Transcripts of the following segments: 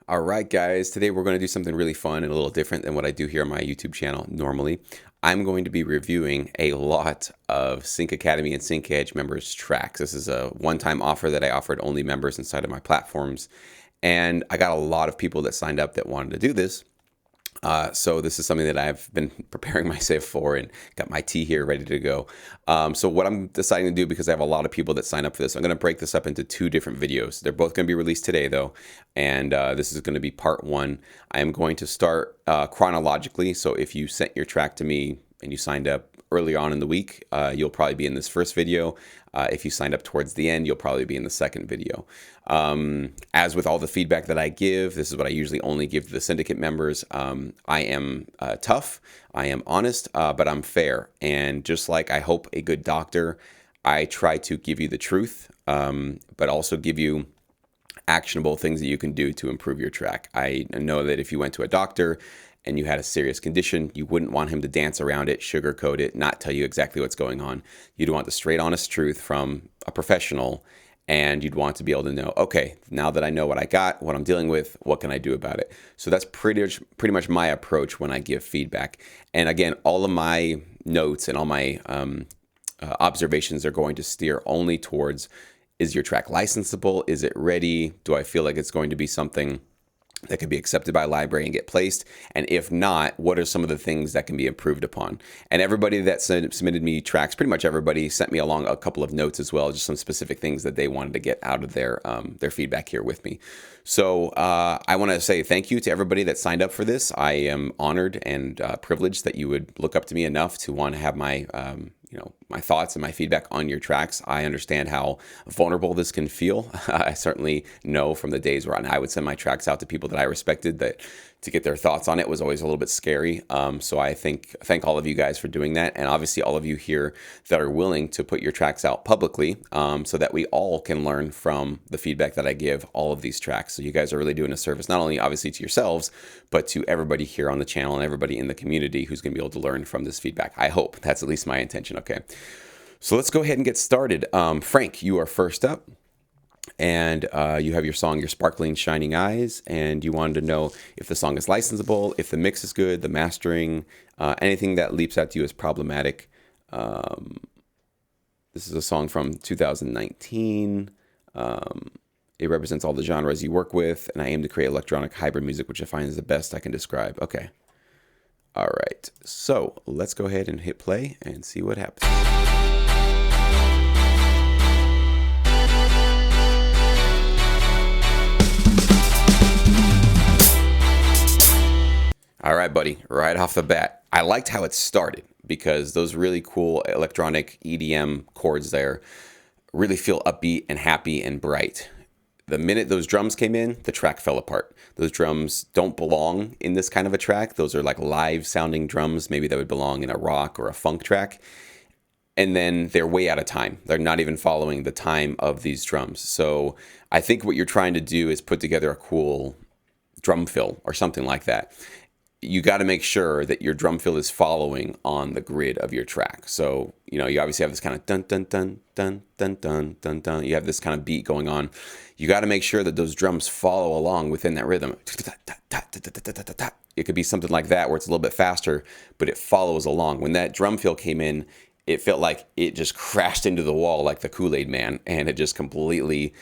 All right, guys, today we're going to do something really fun and a little different than what I do here on my YouTube channel normally. I'm going to be reviewing a lot of Sync Academy and Sync Edge members' tracks. This is a one-time offer that I offered only members inside of my platforms. And I got a lot of people that signed up that wanted to do this. So this is something that I've been preparing myself for and got my tea here ready to go. So what I'm deciding to do, because I have a lot of people that sign up for this, I'm going to break this up into two different videos. They're both going to be released today, though, and this is going to be part one. I am going to start chronologically. So if you sent your track to me and you signed up early on in the week, you'll probably be in this first video. If you signed up towards the end, you'll probably be in the second video. As with all the feedback that I give, this is what I usually only give to the syndicate members. I am tough, I am honest, but I'm fair. And just like I hope a good doctor, I try to give you the truth, but also give you actionable things that you can do to improve your track. I know that if you went to a doctor and you had a serious condition, you wouldn't want him to dance around it, sugarcoat it, not tell you exactly what's going on. You'd want the straight, honest truth from a professional, and you'd want to be able to know, okay, now that I know what I got, what I'm dealing with, what can I do about it? So that's pretty much my approach when I give feedback. And again, all of my notes and all my observations are going to steer only towards, is your track licensable? Is it ready? Do I feel like it's going to be something that can be accepted by a library and get placed? And if not, what are some of the things that can be improved upon? And everybody that submitted me tracks, pretty much everybody, sent me along a couple of notes as well, just some specific things that they wanted to get out of their feedback here with me. So I want to say thank you to everybody that signed up for this. I am honored and privileged that you would look up to me enough to want to have my my thoughts and my feedback on your tracks. I understand how vulnerable this can feel. I certainly know from the days where I would send my tracks out to people that I respected, that to get their thoughts on it was always a little bit scary. So I thank all of you guys for doing that. And obviously all of you here that are willing to put your tracks out publicly, so that we all can learn from the feedback that I give all of these tracks. So you guys are really doing a service, not only obviously to yourselves, but to everybody here on the channel and everybody in the community who's going to be able to learn from this feedback. I hope that's at least my intention. Okay. So let's go ahead and get started. Frank, you are first up. And you have your song, Your Sparkling Shining Eyes, and you wanted to know if the song is licensable, if the mix is good, the mastering, anything that leaps out to you as problematic. This is a song from 2019. It represents all the genres you work with, and I aim to create electronic hybrid music, which I find is the best I can describe. Okay. All right. So let's go ahead and hit play and see what happens. All right, buddy, right off the bat, I liked how it started because those really cool electronic EDM chords there really feel upbeat and happy and bright. The minute those drums came in, the track fell apart. Those drums don't belong in this kind of a track. Those are like live sounding drums. Maybe that would belong in a rock or a funk track. And then they're way out of time. They're not even following the time of these drums. So I think what you're trying to do is put together a cool drum fill or something like that. You got to make sure that your drum fill is following on the grid of your track. So, you obviously have this kind of dun, dun, dun, dun, dun, dun, dun, dun. You have this kind of beat going on. You got to make sure that those drums follow along within that rhythm. It could be something like that where it's a little bit faster, but it follows along. When that drum fill came in, it felt like it just crashed into the wall like the Kool-Aid Man, and it just completely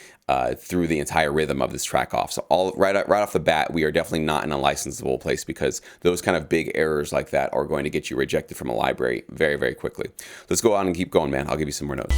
threw the entire rhythm of this track off. So right off the bat, we are definitely not in a licensable place because those kind of big errors like that are going to get you rejected from a library very, very quickly. Let's go on and keep going, man. I'll give you some more notes.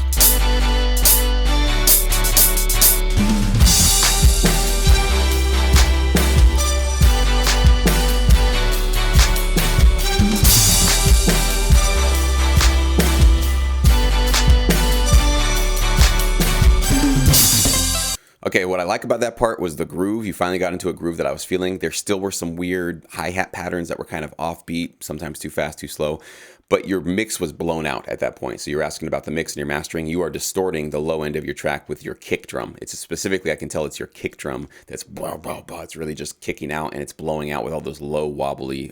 Okay, what I like about that part was the groove. You finally got into a groove that I was feeling. There still were some weird hi-hat patterns that were kind of offbeat, sometimes too fast, too slow, but your mix was blown out at that point. So you're asking about the mix and your mastering. You are distorting the low end of your track with your kick drum. It's specifically, I can tell it's your kick drum that's blah, blah, blah. It's really just kicking out and it's blowing out with all those low wobbly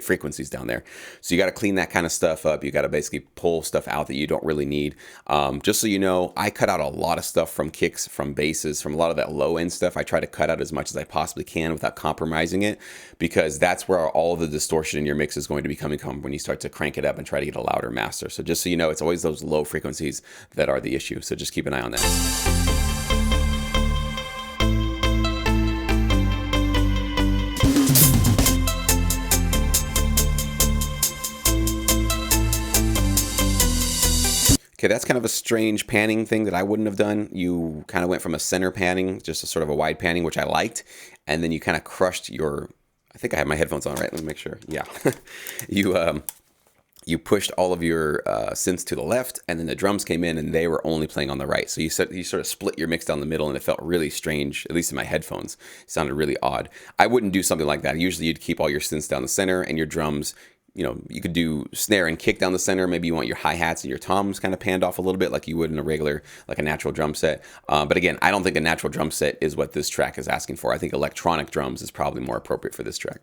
frequencies down there. So you got to clean that kind of stuff up. You got to basically pull stuff out that you don't really need. Just so you know, I cut out a lot of stuff from kicks, from basses, from a lot of that low end stuff. I try to cut out as much as I possibly can without compromising it, because that's where all the distortion in your mix is going to be coming from when you start to crank it up and try to get a louder master. So just so you know, it's always those low frequencies that are the issue. So just keep an eye on that. Okay, that's kind of a strange panning thing that I wouldn't have done. You kind of went from a center panning, just a sort of a wide panning, which I liked, and then you kind of crushed your, I think I have my headphones on, right? Let me make sure. Yeah. You pushed all of your synths to the left, and then the drums came in, and they were only playing on the right. So you sort of split your mix down the middle, and it felt really strange, at least in my headphones. It sounded really odd. I wouldn't do something like that. Usually you'd keep all your synths down the center, and your drums, you could do snare and kick down the center. Maybe you want your hi-hats and your toms kind of panned off a little bit like you would in a regular, like a natural drum set. But again, I don't think a natural drum set is what this track is asking for. I think electronic drums is probably more appropriate for this track.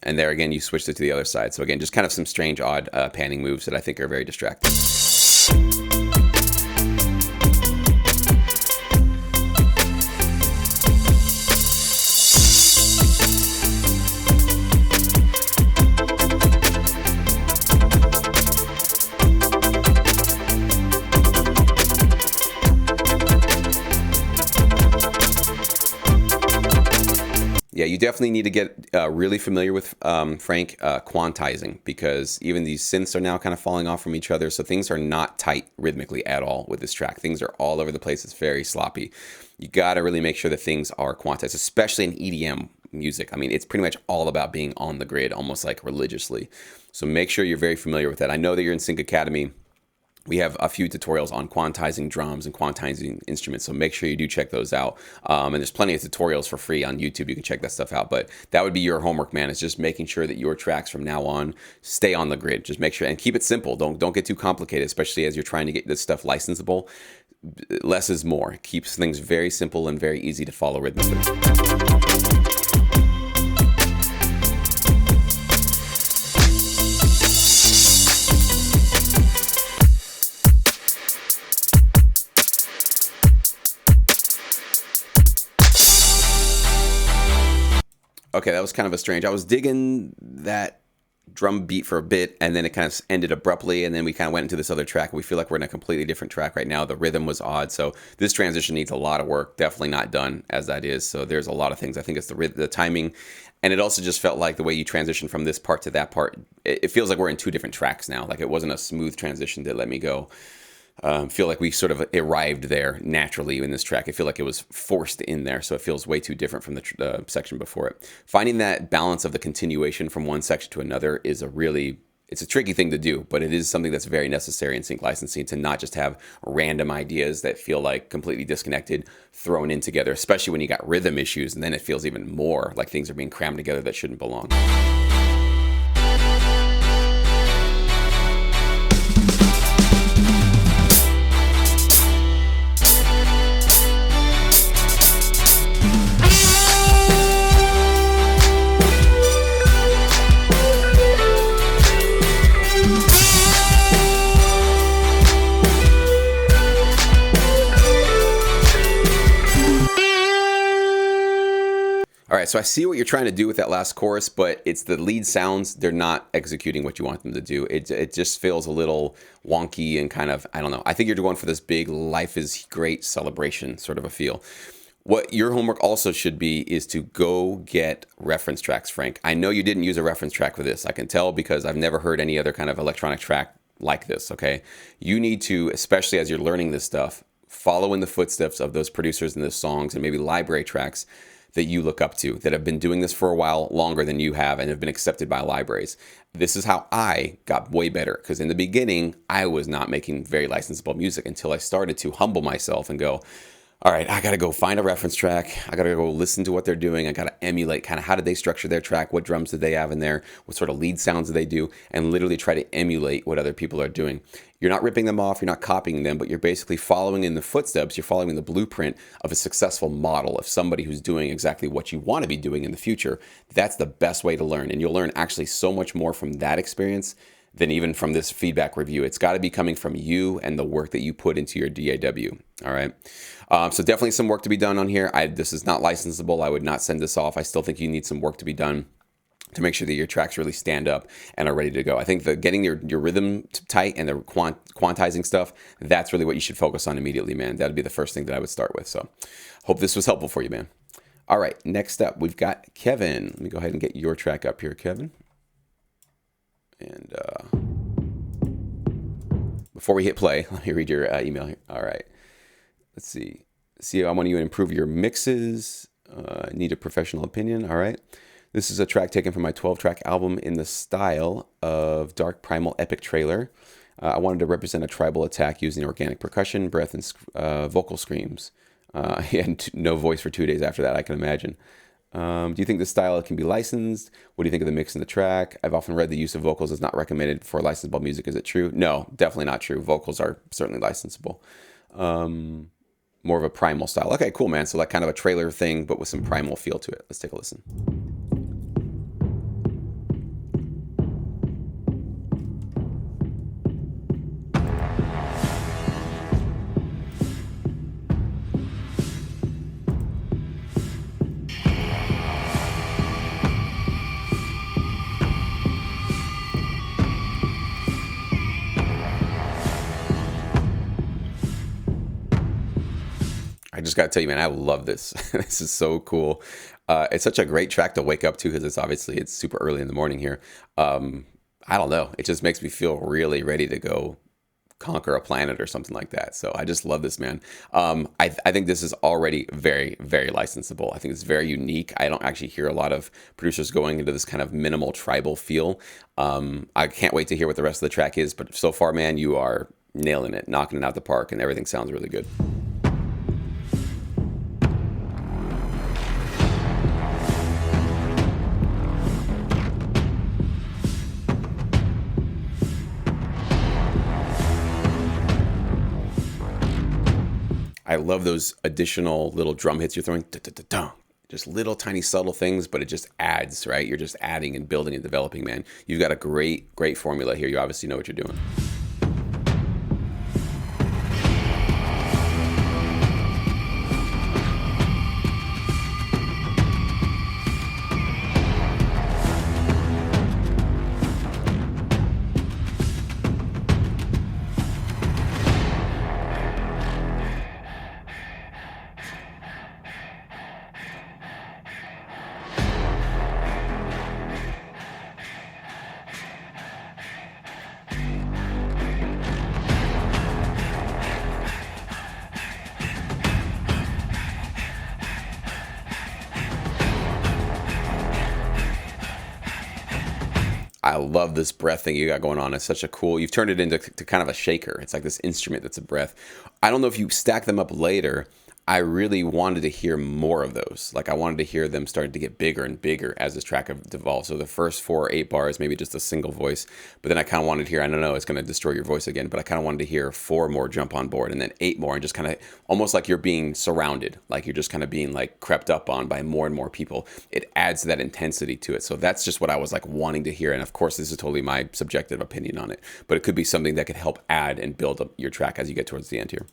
And there again, you switched it to the other side. So again, just kind of some strange, odd panning moves that I think are very distracting. Yeah, you definitely need to get really familiar with, Frank, quantizing, because even these synths are now kind of falling off from each other. So things are not tight rhythmically at all with this track. Things are all over the place. It's very sloppy. You got to really make sure that things are quantized, especially in EDM music. I mean, it's pretty much all about being on the grid, almost like religiously. So make sure you're very familiar with that. I know that you're in Sync Academy. We have a few tutorials on quantizing drums and quantizing instruments, so make sure you do check those out. And there's plenty of tutorials for free on YouTube. You can check that stuff out. But that would be your homework, man. It's just making sure that your tracks from now on stay on the grid. Just make sure and keep it simple. Don't get too complicated, especially as you're trying to get this stuff licensable. Less is more. It keeps things very simple and very easy to follow rhythmically. Okay, that was kind of a strange. I was digging that drum beat for a bit, and then it kind of ended abruptly, and then we kind of went into this other track. We feel like we're in a completely different track right now. The rhythm was odd, so this transition needs a lot of work. Definitely not done as that is. So there's a lot of things. I think it's the timing, and it also just felt like the way you transition from this part to that part. It feels like we're in two different tracks now. Like it wasn't a smooth transition that let me go. Feel like we sort of arrived there naturally in this track. I feel like it was forced in there, so it feels way too different from the section before it. Finding that balance of the continuation from one section to another is it's a tricky thing to do, but it is something that's very necessary in sync licensing, to not just have random ideas that feel like completely disconnected thrown in together, especially when you got rhythm issues, and then it feels even more like things are being crammed together that shouldn't belong. All right, so I see what you're trying to do with that last chorus, but it's the lead sounds. They're not executing what you want them to do. It just feels a little wonky and kind of, I don't know. I think you're going for this big life is great celebration sort of a feel. What your homework also should be is to go get reference tracks, Frank. I know you didn't use a reference track for this. I can tell because I've never heard any other kind of electronic track like this, okay? You need to, especially as you're learning this stuff, follow in the footsteps of those producers and those songs and maybe library tracks that you look up to that have been doing this for a while longer than you have and have been accepted by libraries. This is how I got way better, because in the beginning, I was not making very licensable music until I started to humble myself and go, All right, I got to go find a reference track. I got to go listen to what they're doing. I got to emulate kind of how did they structure their track? What drums did they have in there? What sort of lead sounds do they do? And literally try to emulate what other people are doing. You're not ripping them off. You're not copying them, but you're basically following in the footsteps. You're following the blueprint of a successful model of somebody who's doing exactly what you want to be doing in the future. That's the best way to learn. And you'll learn actually so much more from that experience than even from this feedback review. It's got to be coming from you and the work that you put into your DAW. All right. So definitely some work to be done on here. This is not licensable. I would not send this off. I still think you need some work to be done to make sure that your tracks really stand up and are ready to go. I think getting your rhythm tight and the quantizing stuff, that's really what you should focus on immediately, man. That'd be the first thing that I would start with. So hope this was helpful for you, man. All right, next up, we've got Kevin. Let me go ahead and get your track up here, Kevin. And before we hit play, let me read your email here. All right. Let's see. I want you to improve your mixes. Need a professional opinion. All right. This is a track taken from my 12-track album in the style of Dark Primal Epic Trailer. I wanted to represent a tribal attack using organic percussion, breath, and vocal screams. He had no voice for 2 days after that, I can imagine. Do you think this style can be licensed? What do you think of the mix in the track? I've often read the use of vocals is not recommended for licensable music. Is it true? No, definitely not true. Vocals are certainly licensable. More of a primal style. Okay, cool, man. So like kind of a trailer thing, but with some primal feel to it. Let's take a listen. I just got to tell you, man, I love this. This is so cool. It's such a great track to wake up to because it's super early in the morning here. I don't know. It just makes me feel really ready to go conquer a planet or something like that. So I just love this, man. I think this is already very, very licensable. I think it's very unique. I don't actually hear a lot of producers going into this kind of minimal tribal feel. I can't wait to hear what the rest of the track is. But so far, man, you are nailing it, knocking it out the park, and everything sounds really good. I love those additional little drum hits you're throwing. Just little tiny subtle things, but it just adds, right? You're just adding and building and developing, man. You've got a great, great formula here. You obviously know what you're doing. I love this breath thing you got going on. It's such a cool, you've turned it into kind of a shaker. It's like this instrument that's a breath. I don't know if you stack them up later. I really wanted to hear more of those. Like I wanted to hear them starting to get bigger and bigger as this track evolved. So the first 4 or 8 bars, maybe just a single voice. But then I kind of wanted to hear, I don't know, it's going to destroy your voice again, but I kind of wanted to hear 4 more jump on board and then 8 more and just kind of almost like you're being surrounded, like you're just kind of being like crept up on by more and more people. It adds that intensity to it. So that's just what I was like wanting to hear. And of course, this is totally my subjective opinion on it, but it could be something that could help add and build up your track as you get towards the end here.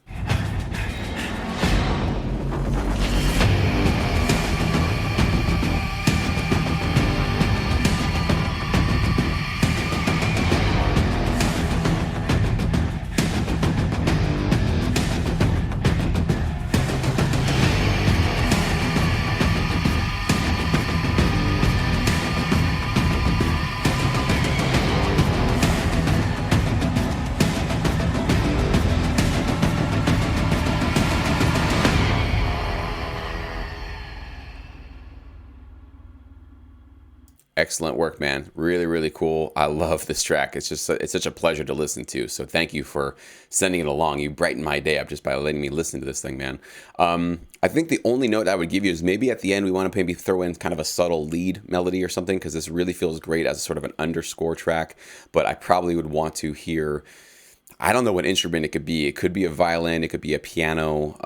Excellent work, man. Really, really cool. I love this track. It's such a pleasure to listen to. So thank you for sending it along. You brighten my day up just by letting me listen to this thing, man. I think the only note I would give you is maybe at the end we want to maybe throw in kind of a subtle lead melody or something, because this really feels great as a sort of an underscore track. But I probably would want to hear, I don't know what instrument it could be. It could be a violin. It could be a piano.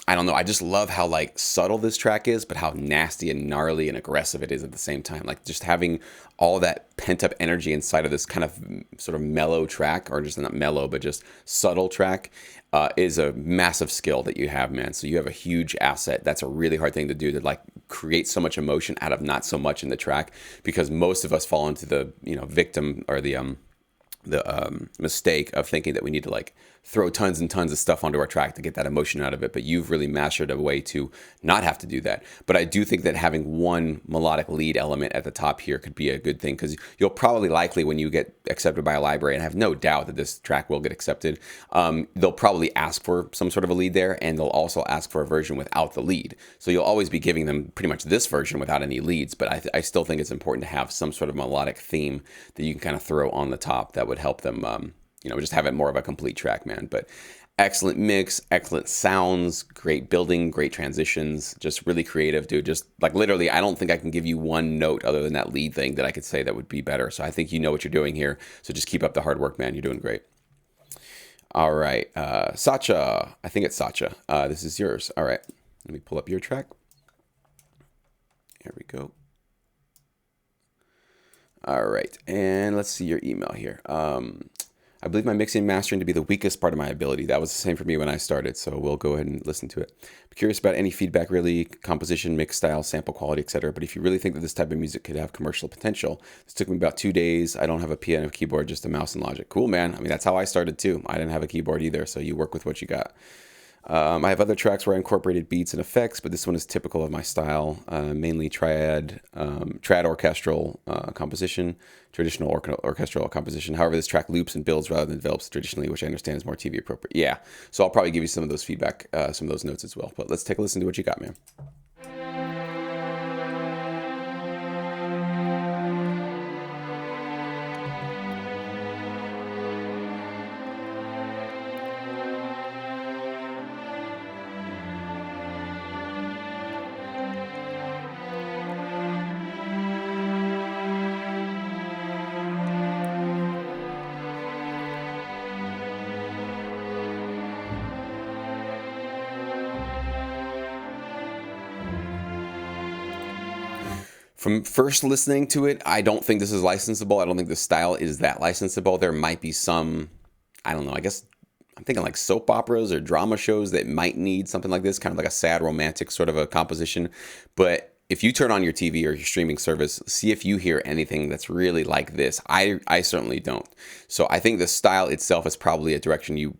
I don't know. I just love how like subtle this track is, but how nasty and gnarly and aggressive it is at the same time. Like just having all that pent up energy inside of this kind of sort of mellow track, or just not mellow, but just subtle track, is a massive skill that you have, man. So you have a huge asset. That's a really hard thing to do, to like create so much emotion out of not so much in the track, because most of us fall into the, victim, or the mistake of thinking that we need to like throw tons and tons of stuff onto our track to get that emotion out of it. But you've really mastered a way to not have to do that. But I do think that having one melodic lead element at the top here could be a good thing, because you'll probably likely, when you get accepted by a library, and I have no doubt that this track will get accepted, they'll probably ask for some sort of a lead there, and they'll also ask for a version without the lead. So you'll always be giving them pretty much this version without any leads. But I still think it's important to have some sort of melodic theme that you can kind of throw on the top that would help them, just have it more of a complete track, man. But excellent mix, excellent sounds, great building, great transitions, just really creative, dude. Just like literally, I don't think I can give you one note other than that lead thing that I could say that would be better. So I think you know what you're doing here. So just keep up the hard work, man. You're doing great. All right. Sacha, I think it's Sacha. This is yours. All right. Let me pull up your track. Here we go. All right. And let's see your email here. I believe my mixing and mastering to be the weakest part of my ability. That was the same for me when I started, so we'll go ahead and listen to it. I'm curious about any feedback, really, composition, mix style, sample quality, etc. But if you really think that this type of music could have commercial potential, this took me about 2 days. I don't have a piano keyboard, just a mouse and Logic. Cool, man. I mean, that's how I started too. I didn't have a keyboard either, so you work with what you got. I have other tracks where I incorporated beats and effects, but this one is typical of my style, mainly trad orchestral composition, traditional orchestral composition. However, this track loops and builds rather than develops traditionally, which I understand is more TV appropriate. Yeah, so I'll probably give you some of those feedback, some of those notes as well. But let's take a listen to what you got, man. From first listening to it, I don't think this is licensable. I don't think the style is that licensable. There might be some, I don't know, I guess I'm thinking like soap operas or drama shows that might need something like this, kind of like a sad romantic sort of a composition. But if you turn on your TV or your streaming service, see if you hear anything that's really like this. I certainly don't. So I think the style itself is probably a direction you're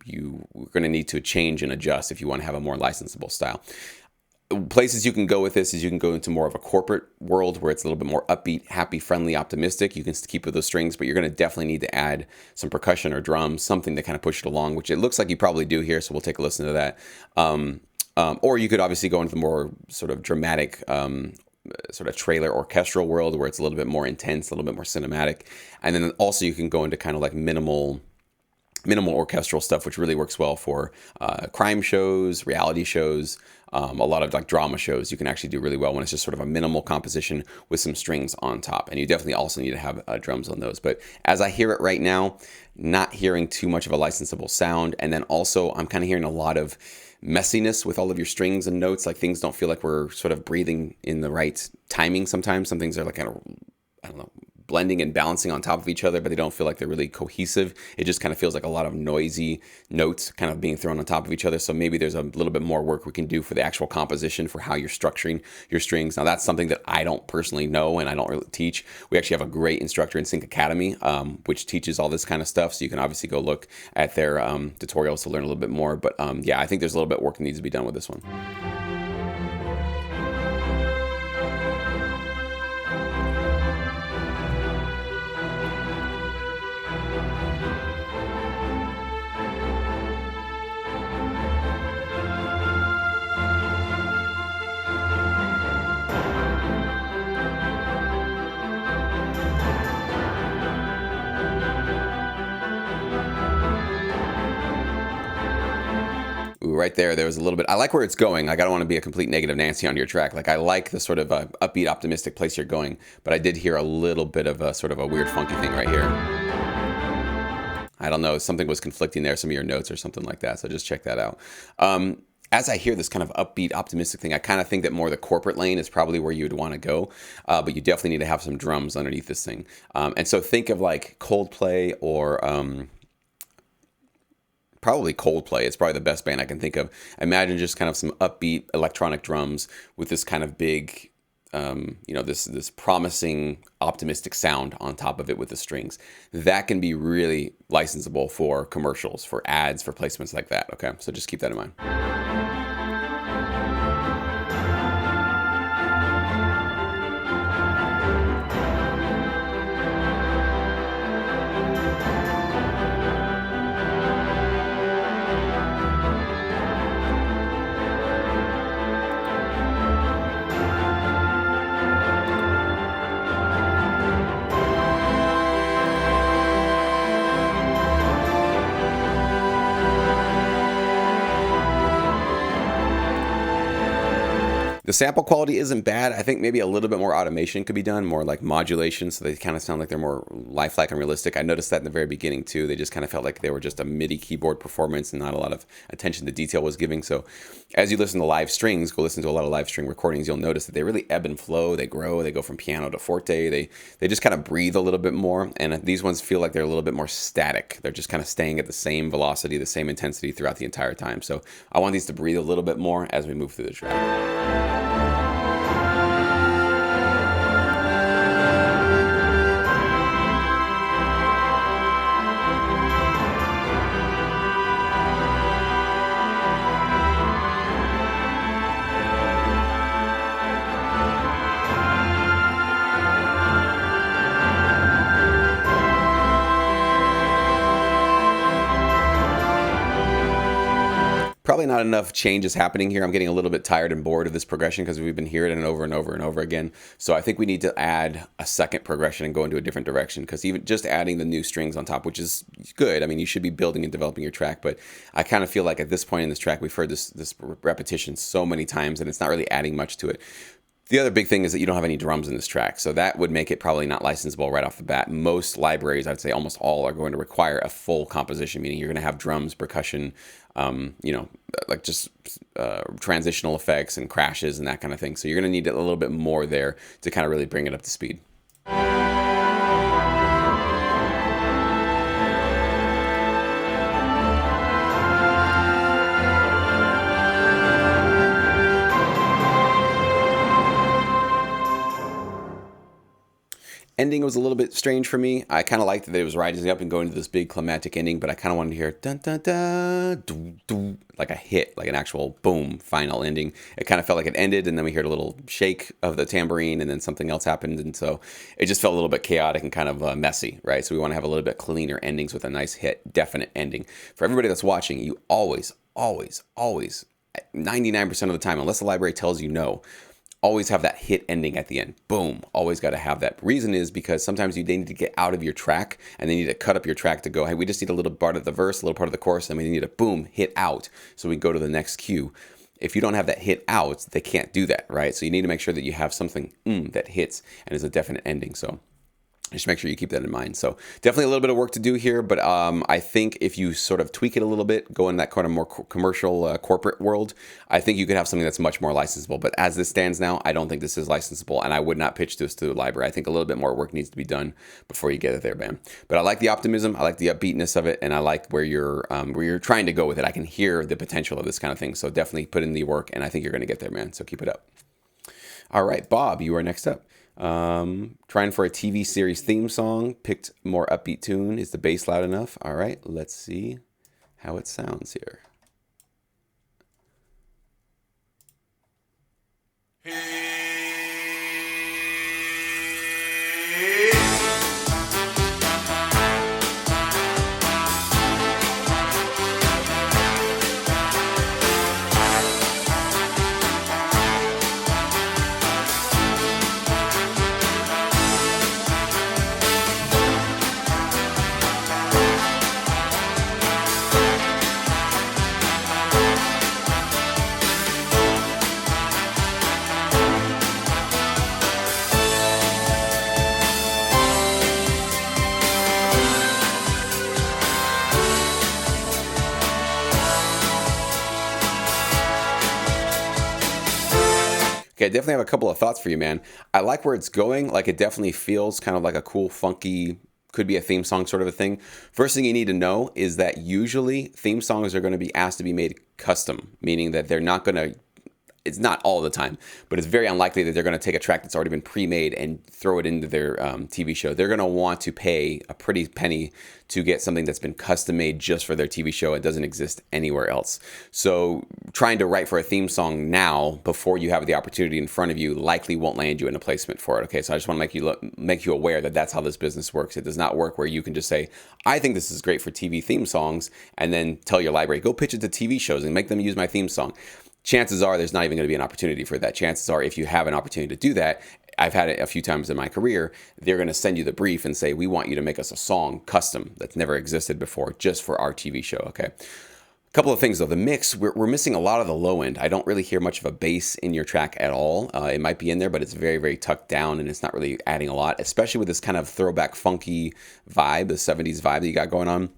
going to need to change and adjust if you want to have a more licensable style. Places you can go with this is you can go into more of a corporate world where it's a little bit more upbeat, happy, friendly, optimistic. You can keep with those strings, but you're going to definitely need to add some percussion or drums, something to kind of push it along, which it looks like you probably do here. So we'll take a listen to that. Or you could obviously go into the more sort of dramatic, sort of trailer orchestral world where it's a little bit more intense, a little bit more cinematic. And then also you can go into kind of like minimal orchestral stuff, which really works well for crime shows, reality shows, a lot of like drama shows. You can actually do really well when it's just sort of a minimal composition with some strings on top. And you definitely also need to have drums on those. But as I hear it right now, not hearing too much of a licensable sound. And then also I'm kind of hearing a lot of messiness with all of your strings and notes. Like things don't feel like we're sort of breathing in the right timing sometimes. Some things are like kind of, I don't know, blending and balancing on top of each other, but they don't feel like they're really cohesive. It just kind of feels like a lot of noisy notes kind of being thrown on top of each other. So maybe there's a little bit more work we can do for the actual composition for how you're structuring your strings. Now that's something that I don't personally know and I don't really teach. We actually have a great instructor in Sync Academy, which teaches all this kind of stuff. So you can obviously go look at their tutorials to learn a little bit more. But yeah, I think there's a little bit of work that needs to be done with this one. Ooh, right there. There was a little bit. I like where it's going. Like, I don't want to be a complete negative Nancy on your track. Like, I like the sort of upbeat, optimistic place you're going. But I did hear a little bit of a sort of a weird, funky thing right here. I don't know. Something was conflicting there, some of your notes or something like that. So just check that out. As I hear this kind of upbeat, optimistic thing, I kind of think that more the corporate lane is probably where you would want to go. But you definitely need to have some drums underneath this thing. And so think of like Coldplay or probably Coldplay. It's probably the best band I can think of. Imagine just kind of some upbeat electronic drums with this kind of big, this promising, optimistic sound on top of it with the strings. That can be really licensable for commercials, for ads, for placements like that. Okay, so just keep that in mind. The sample quality isn't bad. I think maybe a little bit more automation could be done, more like modulation, so they kind of sound like they're more lifelike and realistic. I noticed that in the very beginning too. They just kind of felt like they were just a MIDI keyboard performance and not a lot of attention to detail was giving. So as you listen to live strings, go listen to a lot of live string recordings, you'll notice that they really ebb and flow. They grow, they go from piano to forte. They just kind of breathe a little bit more. And these ones feel like they're a little bit more static. They're just kind of staying at the same velocity, the same intensity throughout the entire time. So I want these to breathe a little bit more as we move through the track. Probably not enough changes happening here. I'm getting a little bit tired and bored of this progression because we've been hearing it over and over and over again. So I think we need to add a second progression and go into a different direction, because even just adding the new strings on top, which is good. I mean, you should be building and developing your track, but I kind of feel like at this point in this track, we've heard this repetition so many times and it's not really adding much to it. The other big thing is that you don't have any drums in this track, so that would make it probably not licensable right off the bat. Most libraries, I'd say almost all, are going to require a full composition, meaning you're going to have drums, percussion, like just transitional effects and crashes and that kind of thing. So you're going to need a little bit more there to kind of really bring it up to speed. Ending was a little bit strange for me. I kind of liked that it was rising up and going to this big climactic ending, but I kind of wanted to hear dun dun dun, doo, doo, like a hit, like an actual boom final ending. It kind of felt like it ended, and then we heard a little shake of the tambourine, and then something else happened, and so it just felt a little bit chaotic and kind of messy, right? So we want to have a little bit cleaner endings with a nice hit, definite ending. For everybody that's watching, you always, 99% of the time, unless the library tells you no, always have that hit ending at the end. Boom. Always got to have that. Reason is because sometimes they need to get out of your track and they need to cut up your track to go, hey, we just need a little part of the verse, a little part of the chorus, and we need a boom, hit out. So we go to the next cue. If you don't have that hit out, they can't do that, right? So you need to make sure that you have something that hits and is a definite ending. So just make sure you keep that in mind. So definitely a little bit of work to do here, but I think if you sort of tweak it a little bit, go in that kind of more commercial corporate world, I think you could have something that's much more licensable. But as this stands now, I don't think this is licensable, and I would not pitch this to the library. I think a little bit more work needs to be done before you get it there, man. But I like the optimism, I like the upbeatness of it, and I like where you're trying to go with it. I can hear the potential of this kind of thing. So definitely put in the work, and I think you're going to get there, man. So keep it up. All right, Bob, you are next up. Trying for a TV series theme song, picked more upbeat tune. Is the bass loud enough? All right, let's see how it sounds here. Okay, I definitely have a couple of thoughts for you, man. I like where it's going. Like, it definitely feels kind of like a cool, funky, could be a theme song sort of a thing. First thing you need to know is that usually theme songs are going to be asked to be made custom, meaning that they're not going to, it's not all the time, but it's very unlikely that they're going to take a track that's already been pre-made and throw it into their TV show. They're going to want to pay a pretty penny to get something that's been custom made just for their TV show. It doesn't exist anywhere else. So trying to write for a theme song now before you have the opportunity in front of you likely won't land you in a placement for it. Okay, so I just want to make you aware that that's how this business works. It does not work where you can just say, I think this is great for TV theme songs, and then tell your library, go pitch it to TV shows and make them use my theme song. Chances are there's not even going to be an opportunity for that. Chances are if you have an opportunity to do that, I've had it a few times in my career, they're going to send you the brief and say, we want you to make us a song custom that's never existed before just for our TV show, okay? A couple of things though. The mix, we're missing a lot of the low end. I don't really hear much of a bass in your track at all. It might be in there, but it's very, very tucked down and it's not really adding a lot, especially with this kind of throwback funky vibe, the 70s vibe that you got going on.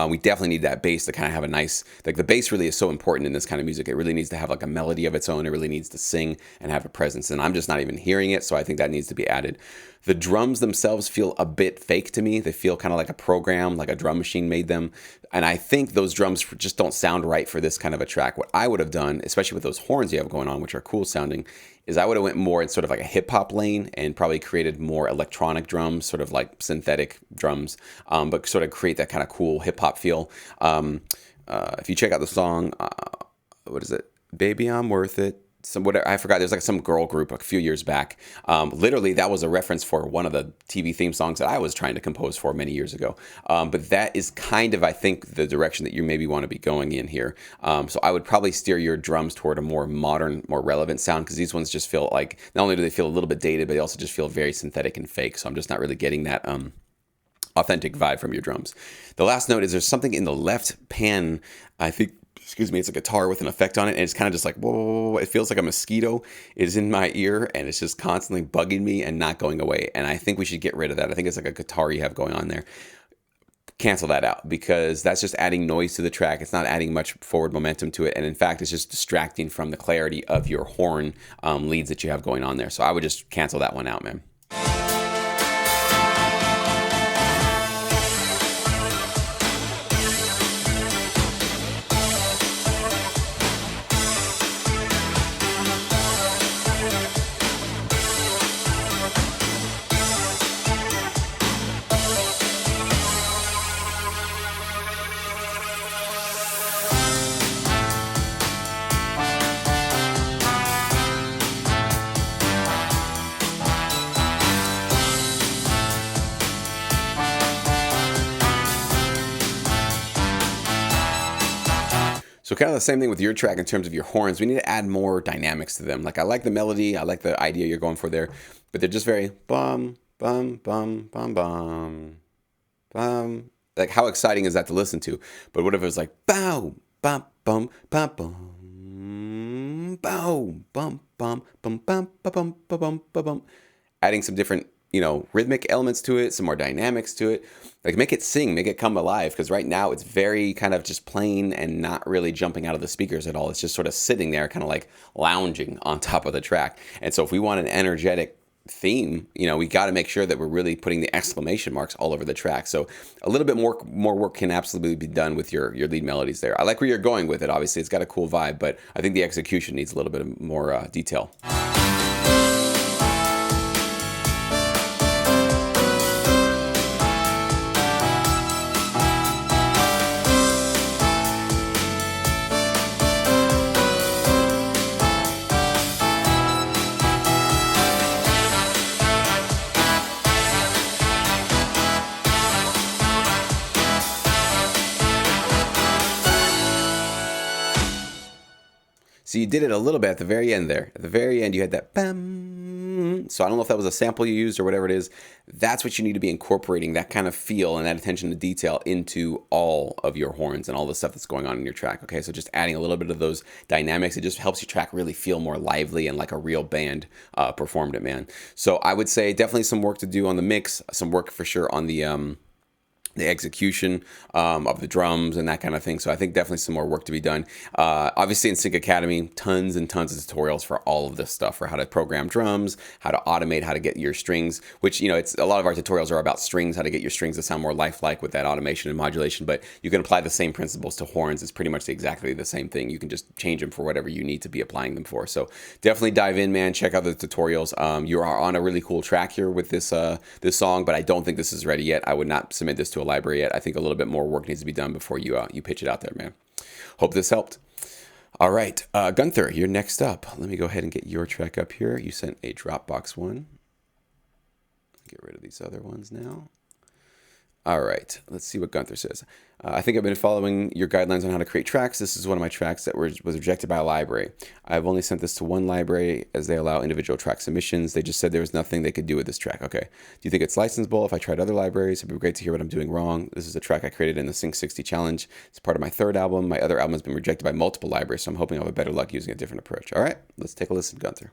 We definitely need that bass to kind of have a nice, like the bass really is so important in this kind of music. It really needs to have like a melody of its own. It really needs to sing and have a presence. And I'm just not even hearing it. So I think that needs to be added. The drums themselves feel a bit fake to me. They feel kind of like a program, like a drum machine made them. And I think those drums just don't sound right for this kind of a track. What I would have done, especially with those horns you have going on, which are cool sounding, is I would have went more in sort of like a hip hop lane and probably created more electronic drums, sort of like synthetic drums, but sort of create that kind of cool hip hop feel. If you check out the song, what is it? Baby, I'm Worth It. I forgot. There's like some girl group a few years back. Literally, that was a reference for one of the TV theme songs that I was trying to compose for many years ago. But that is kind of, I think, the direction that you maybe want to be going in here. So I would probably steer your drums toward a more modern, more relevant sound, because these ones just feel like, not only do they feel a little bit dated, but they also just feel very synthetic and fake. So I'm just not really getting that authentic vibe from your drums. The last note is there's something in the left pan, I think, it's a guitar with an effect on it, and it's kind of just like, whoa, it feels like a mosquito is in my ear, and it's just constantly bugging me and not going away. And I think we should get rid of that. I think it's like a guitar you have going on there. Cancel that out, because that's just adding noise to the track. It's not adding much forward momentum to it. And in fact, it's just distracting from the clarity of your horn leads that you have going on there. So I would just cancel that one out, man. So kind of the same thing with your track in terms of your horns. We need to add more dynamics to them. Like, I like the melody, I like the idea you're going for there, but they're just very bum, bum, bum, bum, bum, bum. Like, how exciting is that to listen to? But what if it was like bow, bum, bum, bum, bum, bow, bum, bum, bum, bum, bum, bum, bum, bum, adding some different, rhythmic elements to it, some more dynamics to it. Like, make it sing, make it come alive, because right now it's very kind of just plain and not really jumping out of the speakers at all. It's just sort of sitting there, kind of like lounging on top of the track. And so if we want an energetic theme, we got to make sure that we're really putting the exclamation marks all over the track. So a little bit more work can absolutely be done with your lead melodies there. I like where you're going with it. Obviously, it's got a cool vibe, but I think the execution needs a little bit more detail. So you did it a little bit at the very end there. At the very end, you had that bam. So I don't know if that was a sample you used or whatever it is. That's what you need to be incorporating, that kind of feel and that attention to detail into all of your horns and all the stuff that's going on in your track. Okay, so just adding a little bit of those dynamics, it just helps your track really feel more lively and like a real band performed it, man. So I would say definitely some work to do on the mix, some work for sure on the the execution of the drums and that kind of thing. So I think definitely some more work to be done. Obviously in Sync Academy, tons and tons of tutorials for all of this stuff, for how to program drums, how to automate, how to get your strings, which, it's a lot of our tutorials are about strings, how to get your strings to sound more lifelike with that automation and modulation, but you can apply the same principles to horns. It's pretty much exactly the same thing. You can just change them for whatever you need to be applying them for. So definitely dive in, man. Check out the tutorials. You are on a really cool track here with this song, but I don't think this is ready yet. I would not submit this to a library yet. I think a little bit more work needs to be done before you pitch it out there, man. Hope this helped. All right, Gunther, you're next up. Let me go ahead and get your track up here. You sent a Dropbox one. Get rid of these other ones now. All right, let's see what Gunther says. I think I've been following your guidelines on how to create tracks. This is one of my tracks that was rejected by a library. I've only sent this to one library as they allow individual track submissions. They just said there was nothing they could do with this track. Okay. Do you think it's licensable? If I tried other libraries, it'd be great to hear what I'm doing wrong. This is a track I created in the Sync 60 challenge. It's part of my third album. My other album has been rejected by multiple libraries, so I'm hoping I'll have better luck using a different approach. All right, let's take a listen, Gunther.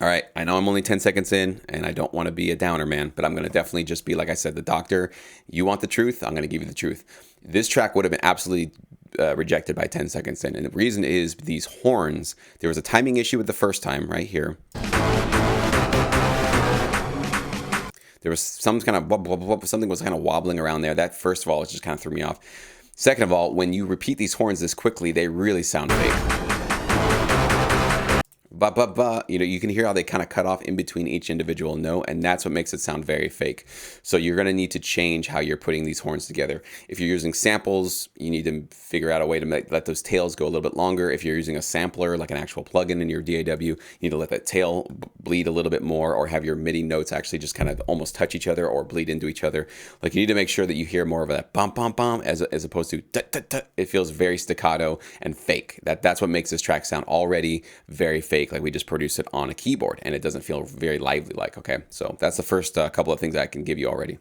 All right, I know I'm only 10 seconds in, and I don't want to be a downer, man, but I'm going to definitely just be, like I said, the doctor. You want the truth? I'm going to give you the truth. This track would have been absolutely rejected by 10 seconds in, and the reason is these horns. There was a timing issue with the first time right here. There was some kind of something was kind of wobbling around there. That, first of all, it just kind of threw me off. Second of all, when you repeat these horns this quickly, they really sound fake. You can hear how they kind of cut off in between each individual note, and that's what makes it sound very fake. So you're going to need to change how you're putting these horns together. If you're using samples, you need to figure out a way to let those tails go a little bit longer. If you're using a sampler, like an actual plugin in your DAW, you need to let that tail bleed a little bit more, or have your MIDI notes actually just kind of almost touch each other or bleed into each other. Like, you need to make sure that you hear more of that bum bum bum as opposed to tut, tut, tut. It feels very staccato and fake. That's what makes this track sound already very fake. Like we just produced it on a keyboard, and it doesn't feel very lively like, okay? So that's the first couple of things I can give you already.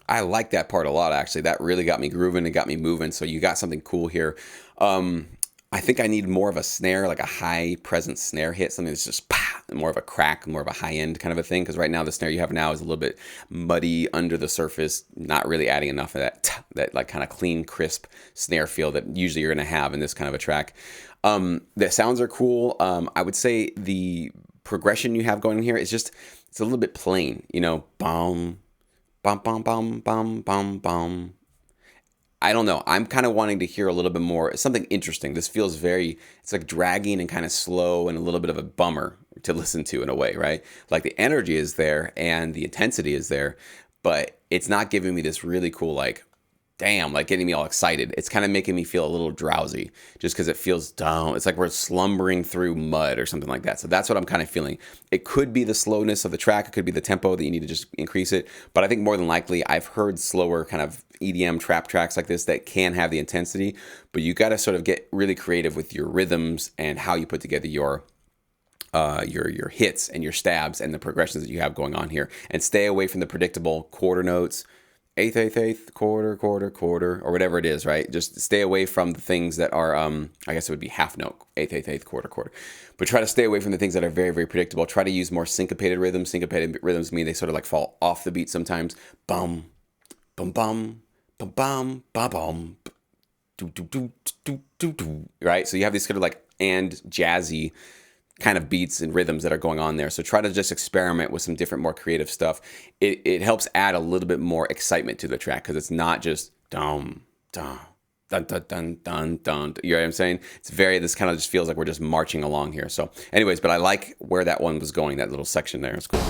I like that part a lot, actually. That really got me grooving and got me moving. So you got something cool here. I think I need more of a snare, like a high present snare hit, something that's just more of a crack, more of a high end kind of a thing. Because right now the snare you have now is a little bit muddy under the surface, not really adding enough of that like kind of clean, crisp snare feel that usually you're going to have in this kind of a track. The sounds are cool. I would say the progression you have going here is it's a little bit plain, bum, bum, bum, bum, bum, bum, bum. I don't know. I'm kind of wanting to hear a little bit more, something interesting. This feels it's like dragging and kind of slow and a little bit of a bummer to listen to in a way, right? Like the energy is there and the intensity is there, but it's not giving me this really cool, like, damn, like getting me all excited. It's kind of making me feel a little drowsy just because it feels down. It's like we're slumbering through mud or something like that. So that's what I'm kind of feeling. It could be the slowness of the track. It could be the tempo that you need to just increase it. But I think more than likely, I've heard slower kind of EDM trap tracks like this that can have the intensity, but you got to sort of get really creative with your rhythms and how you put together your hits and your stabs and the progressions that you have going on here, and stay away from the predictable quarter notes, eighth, eighth, eighth, quarter, quarter, quarter, or whatever it is, right? Just stay away from the things that are, I guess it would be half note, eighth, eighth, eighth, quarter, quarter. But try to stay away from the things that are very, very predictable. Try to use more syncopated rhythms. Syncopated rhythms mean they sort of like fall off the beat sometimes. Bum, bum, bum, bum, bum, bum, bum, do, do, do, do, do, do, right? So you have these kind of like and jazzy kind of beats and rhythms that are going on there. So try to just experiment with some different, more creative stuff. It helps add a little bit more excitement to the track because it's not just dum, dum, dun, dun, dun, dun, dun. You know what I'm saying? It's this kind of just feels like we're just marching along here. So anyways, but I like where that one was going, that little section there. It's cool.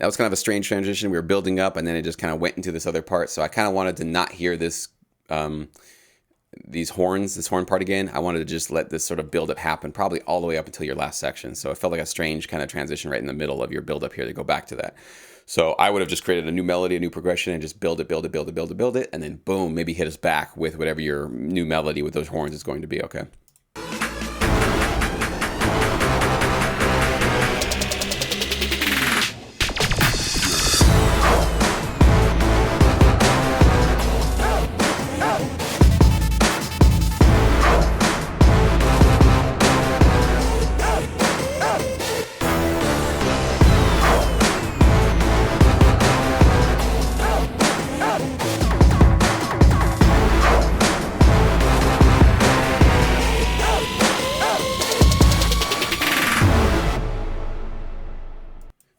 that was kind of a strange transition. We were building up, and then it just kind of went into this other part. So I kind of wanted to not hear this, this horn part again. I wanted to just let this sort of buildup happen, probably all the way up until your last section. So it felt like a strange kind of transition right in the middle of your buildup here to go back to that. So I would have just created a new melody, a new progression, and just build it, and then boom, maybe hit us back with whatever your new melody with those horns is going to be, okay?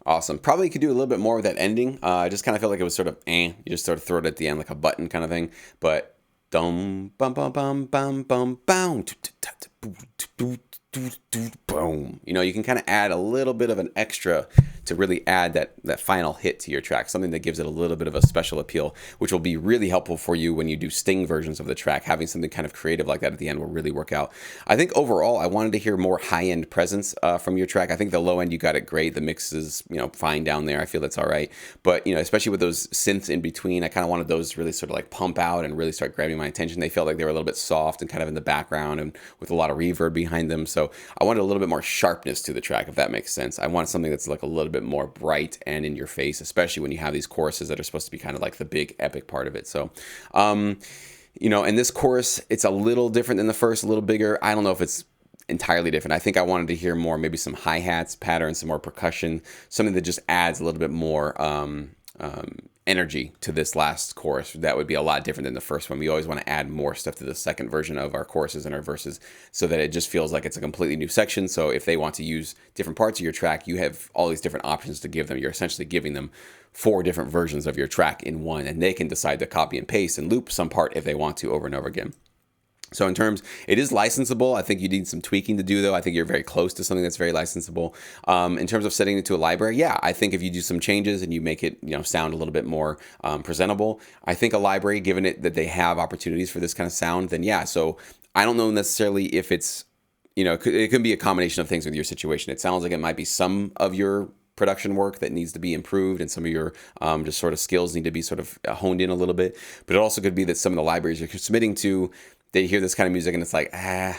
Awesome. Probably could do a little bit more with that ending. I just kind of felt like it was sort of you just sort of throw it at the end like a button kind of thing. But dum bum bum bum bum bum bum boom. You know, you can kind of add a little bit of an extra to really add that final hit to your track, something that gives it a little bit of a special appeal, which will be really helpful for you when you do sting versions of the track. Having something kind of creative like that at the end will really work out. I think overall, I wanted to hear more high-end presence from your track. I think the low end, you got it great. The mix is, you know, fine down there. I feel that's all right. But, you know, especially with those synths in between, I kind of wanted those to really sort of like pump out and really start grabbing my attention. They felt like they were a little bit soft and kind of in the background and with a lot of reverb behind them. So I wanted a little bit more sharpness to the track, if that makes sense. I wanted something that's like a little bit more bright and in your face, especially when you have these choruses that are supposed to be kind of like the big epic part of it. So, you know, and this chorus, it's a little different than the first, a little bigger. I don't know if it's entirely different. I think I wanted to hear more, maybe some hi-hats, patterns, some more percussion, something that just adds a little bit more energy to this last chorus. That would be a lot different than the first one. We always want to add more stuff to the second version of our choruses and our verses so that it just feels like it's a completely new section. So if they want to use different parts of your track, you have all these different options to give them. You're essentially giving them 4 different versions of your track in one, and they can decide to copy and paste and loop some part if they want to over and over again. So in terms, it is licensable. I think you need some tweaking to do, though. I think you're very close to something that's very licensable. In terms of setting it to a library, yeah, I think if you do some changes and you make it, you know, sound a little bit more presentable, I think a library, given it that they have opportunities for this kind of sound, then yeah. So I don't know necessarily if it's, you know, it can be a combination of things with your situation. It sounds like it might be some of your production work that needs to be improved, and some of your just sort of skills need to be sort of honed in a little bit. But it also could be that some of the libraries you're submitting to, they hear this kind of music and it's like,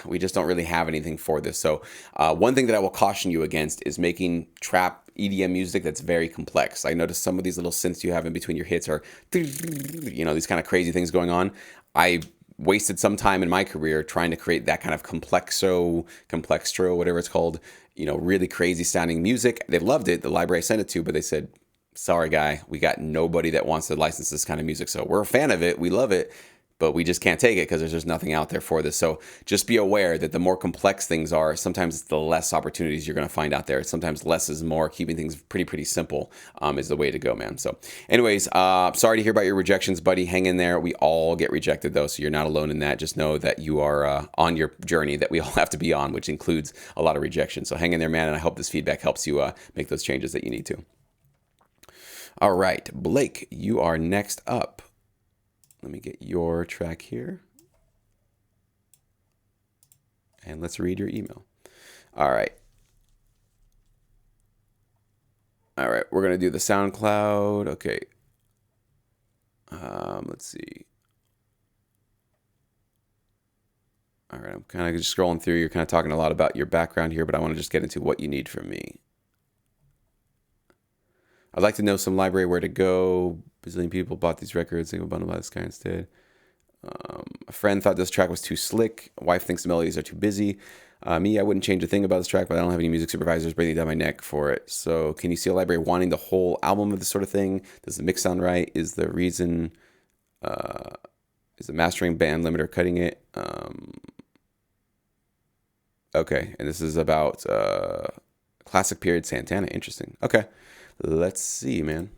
we just don't really have anything for this. So one thing that I will caution you against is making trap EDM music that's very complex. I noticed some of these little synths you have in between your hits are, you know, these kind of crazy things going on. I wasted some time in my career trying to create that kind of complextro, whatever it's called, you know, really crazy sounding music. They loved it. The library I sent it to, but they said, sorry, guy, we got nobody that wants to license this kind of music. So we're a fan of it. We love it, but we just can't take it because there's just nothing out there for this. So just be aware that the more complex things are, sometimes the less opportunities you're going to find out there. Sometimes less is more. Keeping things pretty simple is the way to go, man. So anyways, sorry to hear about your rejections, buddy. Hang in there. We all get rejected, though, so you're not alone in that. Just know that you are on your journey that we all have to be on, which includes a lot of rejection. So hang in there, man, and I hope this feedback helps you make those changes that you need to. All right, Blake, you are next up. Let me get your track here. And let's read your email. All right. All right, we're going to do the SoundCloud. Okay. Let's see. All right, I'm kind of just scrolling through. You're kind of talking a lot about your background here, but I want to just get into what you need from me. I'd like to know some library where to go. Bazillion people bought these records. They go bundle by this guy instead. A friend thought this track was too slick. A wife thinks the melodies are too busy. Me, I wouldn't change a thing about this track, but I don't have any music supervisors breathing down my neck for it. So can you see a library wanting the whole album of this sort of thing? Does the mix sound right? Is the reason, is the mastering band limiter cutting it? Okay, and this is about classic period Santana. Interesting. Okay, let's see, man.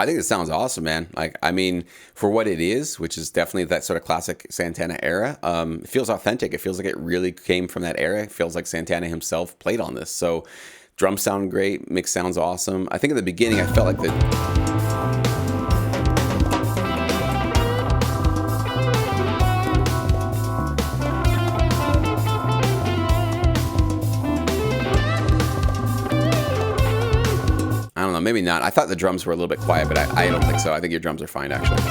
I think it sounds awesome, man. Like, I mean, for what it is, which is definitely that sort of classic Santana era, it feels authentic. It feels like it really came from that era. It feels like Santana himself played on this. So drums sound great. Mix sounds awesome. I think in the beginning, I felt like I don't know, maybe not. I thought the drums were a little bit quiet, but I don't think so. I think your drums are fine, actually.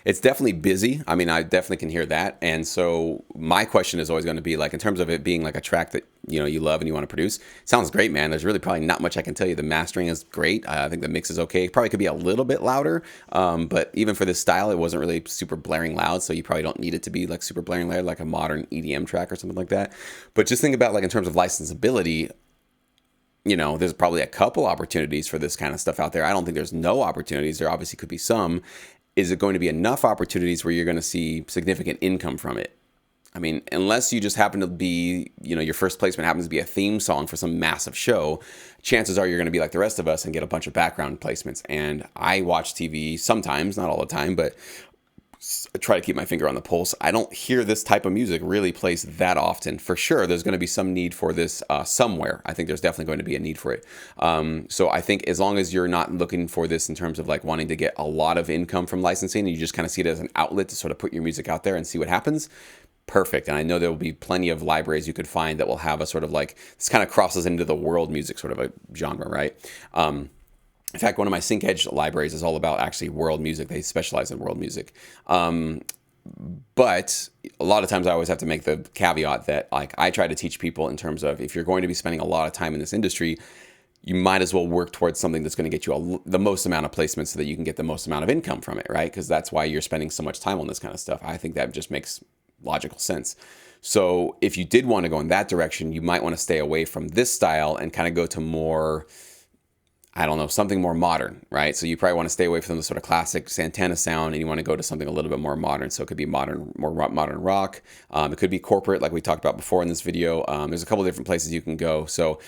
It's definitely busy. I mean, I definitely can hear that. And so my question is always going to be like, in terms of it being like a track that, you know, you love and you want to produce, it sounds great, man. There's really probably not much I can tell you. The mastering is great. I think the mix is okay. It probably could be a little bit louder. But even for this style, it wasn't really super blaring loud. So you probably don't need it to be like super blaring loud, like a modern EDM track or something like that. But just think about like in terms of licensability, you know, there's probably a couple opportunities for this kind of stuff out there. I don't think there's no opportunities. There obviously could be some. Is it going to be enough opportunities where you're going to see significant income from it? I mean, unless you just happen to be, you know, your first placement happens to be a theme song for some massive show, chances are you're going to be like the rest of us and get a bunch of background placements. And I watch TV sometimes, not all the time, but I try to keep my finger on the pulse. I don't hear this type of music really placed that often. For sure, there's going to be some need for this somewhere. I think there's definitely going to be a need for it. So I think as long as you're not looking for this in terms of like wanting to get a lot of income from licensing, and you just kind of see it as an outlet to sort of put your music out there and see what happens, perfect. And I know there will be plenty of libraries you could find that will have a sort of like, this kind of crosses into the world music sort of a genre, right? In fact, one of my Sync Edge libraries is all about actually world music. They specialize in world music. But a lot of times I always have to make the caveat that like I try to teach people in terms of if you're going to be spending a lot of time in this industry, you might as well work towards something that's going to get you the most amount of placements so that you can get the most amount of income from it, right? Because that's why you're spending so much time on this kind of stuff. I think that just makes logical sense. So if you did want to go in that direction, you might want to stay away from this style and kind of go to more, I don't know, something more modern, right? So you probably want to stay away from the sort of classic Santana sound and you want to go to something a little bit more modern. So it could be modern, more modern rock. It could be corporate like we talked about before in this video. There's a couple of different places you can go. So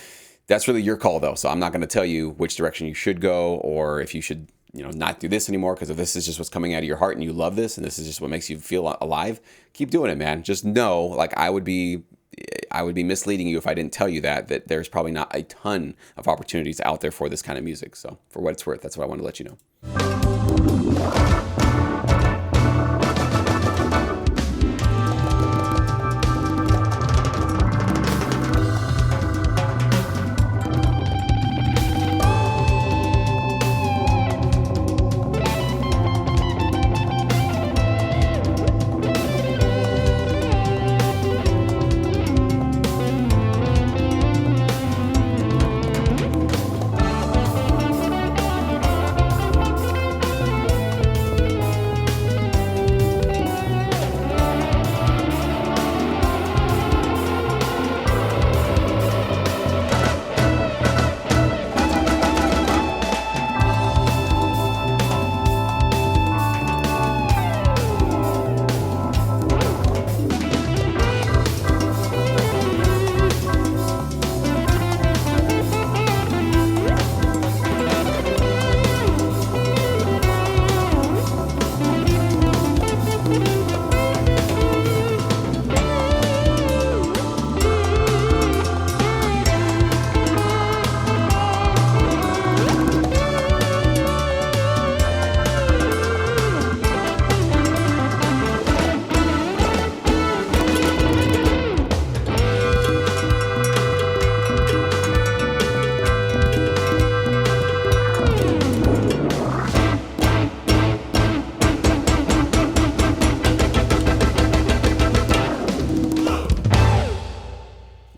that's really your call though. So I'm not going to tell you which direction you should go or if you should, you know, not do this anymore, because if this is just what's coming out of your heart and you love this and this is just what makes you feel alive, keep doing it, man. Just know, like I would be misleading you if I didn't tell you that there's probably not a ton of opportunities out there for this kind of music. So for what it's worth, that's what I want to let you know.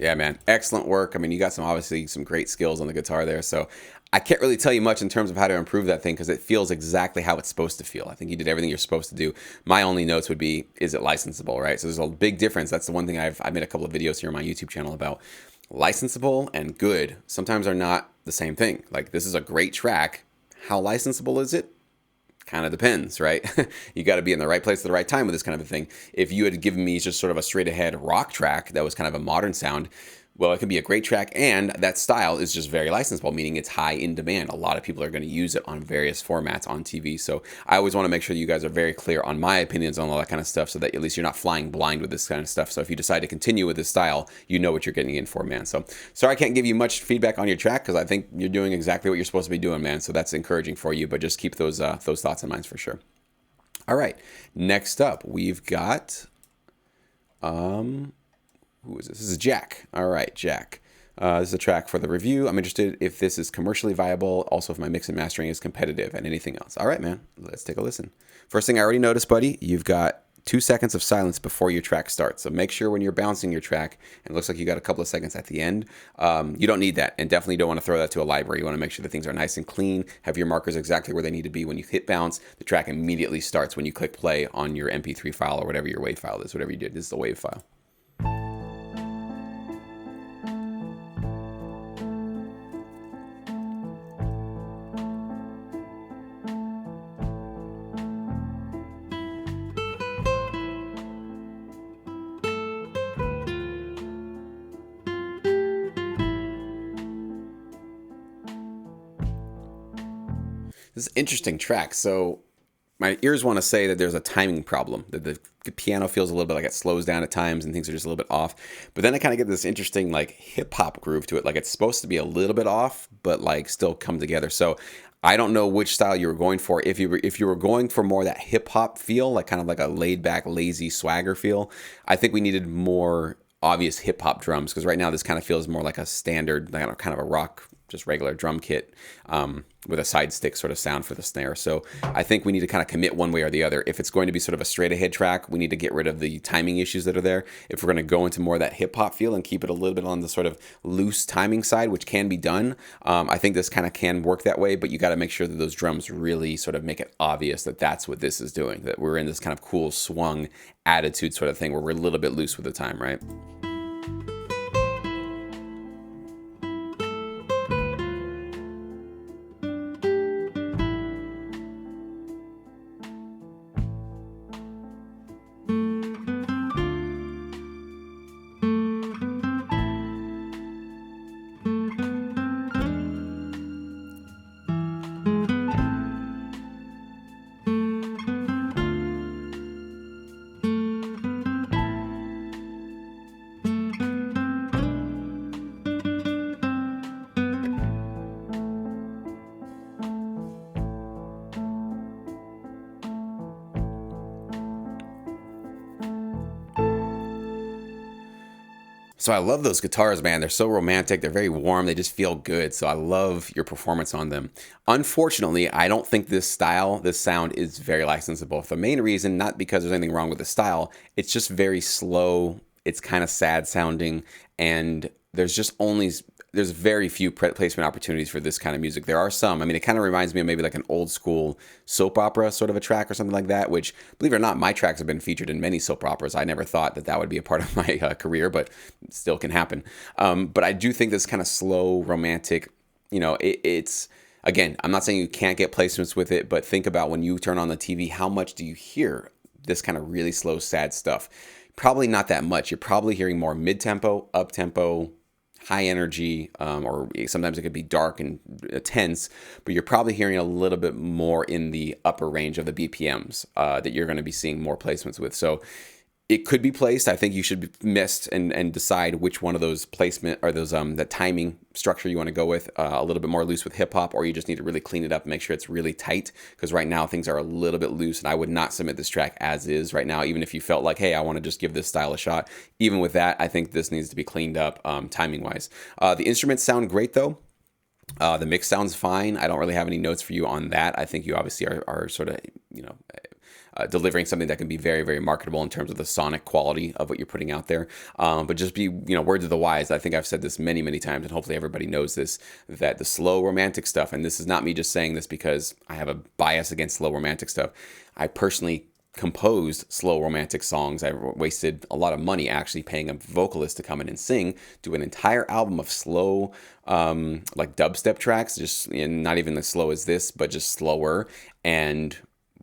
Yeah, man. Excellent work. I mean, you got obviously some great skills on the guitar there. So I can't really tell you much in terms of how to improve that thing because it feels exactly how it's supposed to feel. I think you did everything you're supposed to do. My only notes would be, is it licensable, right? So there's a big difference. That's the one thing I made a couple of videos here on my YouTube channel about. Licensable and good sometimes are not the same thing. Like, this is a great track. How licensable is it? Kind of depends, right? You got to be in the right place at the right time with this kind of a thing. If you had given me just sort of a straight ahead rock track that was kind of a modern sound, well, it could be a great track, and that style is just very licensable, meaning it's high in demand. A lot of people are going to use it on various formats on TV. So I always want to make sure you guys are very clear on my opinions on all that kind of stuff, so that at least you're not flying blind with this kind of stuff. So if you decide to continue with this style, you know what you're getting in for, man. So sorry I can't give you much feedback on your track, because I think you're doing exactly what you're supposed to be doing, man. So that's encouraging for you, but just keep those thoughts in mind for sure. All right, next up, we've got who is this? This is Jack. All right, Jack. This is a track for the review. I'm interested if this is commercially viable. Also, if my mix and mastering is competitive, and anything else. All right, man. Let's take a listen. First thing I already noticed, buddy, you've got 2 seconds of silence before your track starts. So make sure when you're bouncing your track, and it looks like you got a couple of seconds at the end, you don't need that, and definitely don't want to throw that to a library. You want to make sure that things are nice and clean, have your markers exactly where they need to be. When you hit bounce, the track immediately starts when you click play on your MP3 file or whatever your WAV file is. Whatever you did, this is the WAV file. This is an interesting track. So my ears want to say that there's a timing problem, that the piano feels a little bit like it slows down at times and things are just a little bit off. But then I kind of get this interesting like hip hop groove to it. Like, it's supposed to be a little bit off, but like still come together. So I don't know which style you were going for. If you were going for more that hip hop feel, like kind of like a laid back, lazy swagger feel, I think we needed more obvious hip hop drums, because right now this kind of feels more like a standard, kind of a rock, just regular drum kit with a side stick sort of sound for the snare. So I think we need to kind of commit one way or the other. If it's going to be sort of a straight ahead track, we need to get rid of the timing issues that are there. If we're going to go into more of that hip hop feel and keep it a little bit on the sort of loose timing side, which can be done, I think this kind of can work that way, but you got to make sure that those drums really sort of make it obvious that that's what this is doing, that we're in this kind of cool swung attitude sort of thing where we're a little bit loose with the time, right? So I love those guitars, man. They're so romantic. They're very warm. They just feel good. So I love your performance on them. Unfortunately, I don't think this sound is very licensable. The main reason, not because there's anything wrong with the style, it's just very slow. It's kind of sad sounding, and there's very few placement opportunities for this kind of music. There are some. I mean, it kind of reminds me of maybe like an old school soap opera sort of a track or something like that, which, believe it or not, my tracks have been featured in many soap operas. I never thought that would be a part of my career, but it still can happen. But I do think this kind of slow, romantic, it's, again, I'm not saying you can't get placements with it, but think about when you turn on the TV, how much do you hear this kind of really slow, sad stuff? Probably not that much. You're probably hearing more mid-tempo, up-tempo, high energy, or sometimes it could be dark and tense, but you're probably hearing a little bit more in the upper range of the BPMs that you're going to be seeing more placements with. So it could be placed. I think you should mist and decide which one of those placement or those that timing structure you want to go with, a little bit more loose with hip hop, or you just need to really clean it up and make sure it's really tight, because right now things are a little bit loose, and I would not submit this track as is right now, even if you felt like, hey, I want to just give this style a shot. Even with that, I think this needs to be cleaned up timing wise. The instruments sound great though. The mix sounds fine. I don't really have any notes for you on that. I think you obviously are sort of, delivering something that can be very, very marketable in terms of the sonic quality of what you're putting out there. But just be, words of the wise. I think I've said this many, many times, and hopefully everybody knows this, that the slow romantic stuff, and this is not me just saying this because I have a bias against slow romantic stuff. I personally composed slow romantic songs. I wasted a lot of money actually paying a vocalist to come in and sing, do an entire album of slow, like dubstep tracks, just not even as slow as this, but just slower. And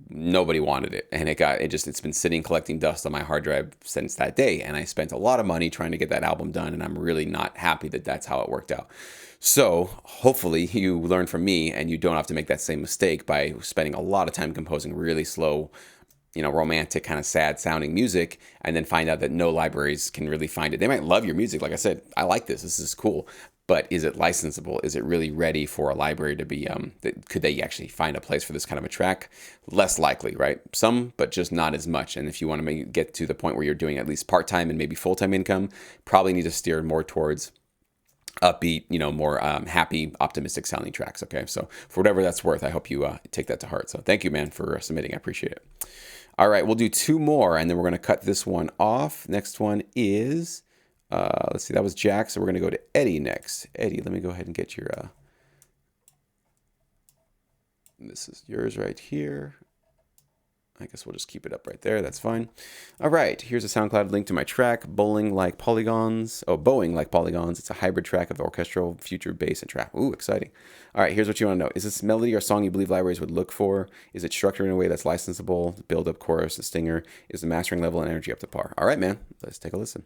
nobody wanted it. And it's been sitting collecting dust on my hard drive since that day. And I spent a lot of money trying to get that album done. And I'm really not happy that that's how it worked out. So hopefully you learn from me and you don't have to make that same mistake by spending a lot of time composing really slow, romantic, kind of sad sounding music, and then find out that no libraries can really find it. They might love your music. Like I said, I like this. This is cool. But is it licensable? Is it really ready for a library to be, could they actually find a place for this kind of a track? Less likely, right? Some, but just not as much. And if you want to get to the point where you're doing at least part-time and maybe full-time income, probably need to steer more towards upbeat, more happy, optimistic sounding tracks. Okay. So for whatever that's worth, I hope you take that to heart. So thank you, man, for submitting. I appreciate it. All right. We'll do 2 more and then we're going to cut this one off. Next one is, let's see, that was Jack. So we're going to go to Eddie next. Eddie, let me go ahead and get your, this is yours right here. I guess we'll just keep it up right there. That's fine. All right. Here's a SoundCloud link to my track, Bowling Like Polygons. It's a hybrid track of orchestral, future bass, and trap. Ooh, exciting. All right. Here's what you want to know. Is this melody or song you believe libraries would look for? Is it structured in a way that's licensable? The build-up, chorus, the stinger? Is the mastering level and energy up to par? All right, man. Let's take a listen.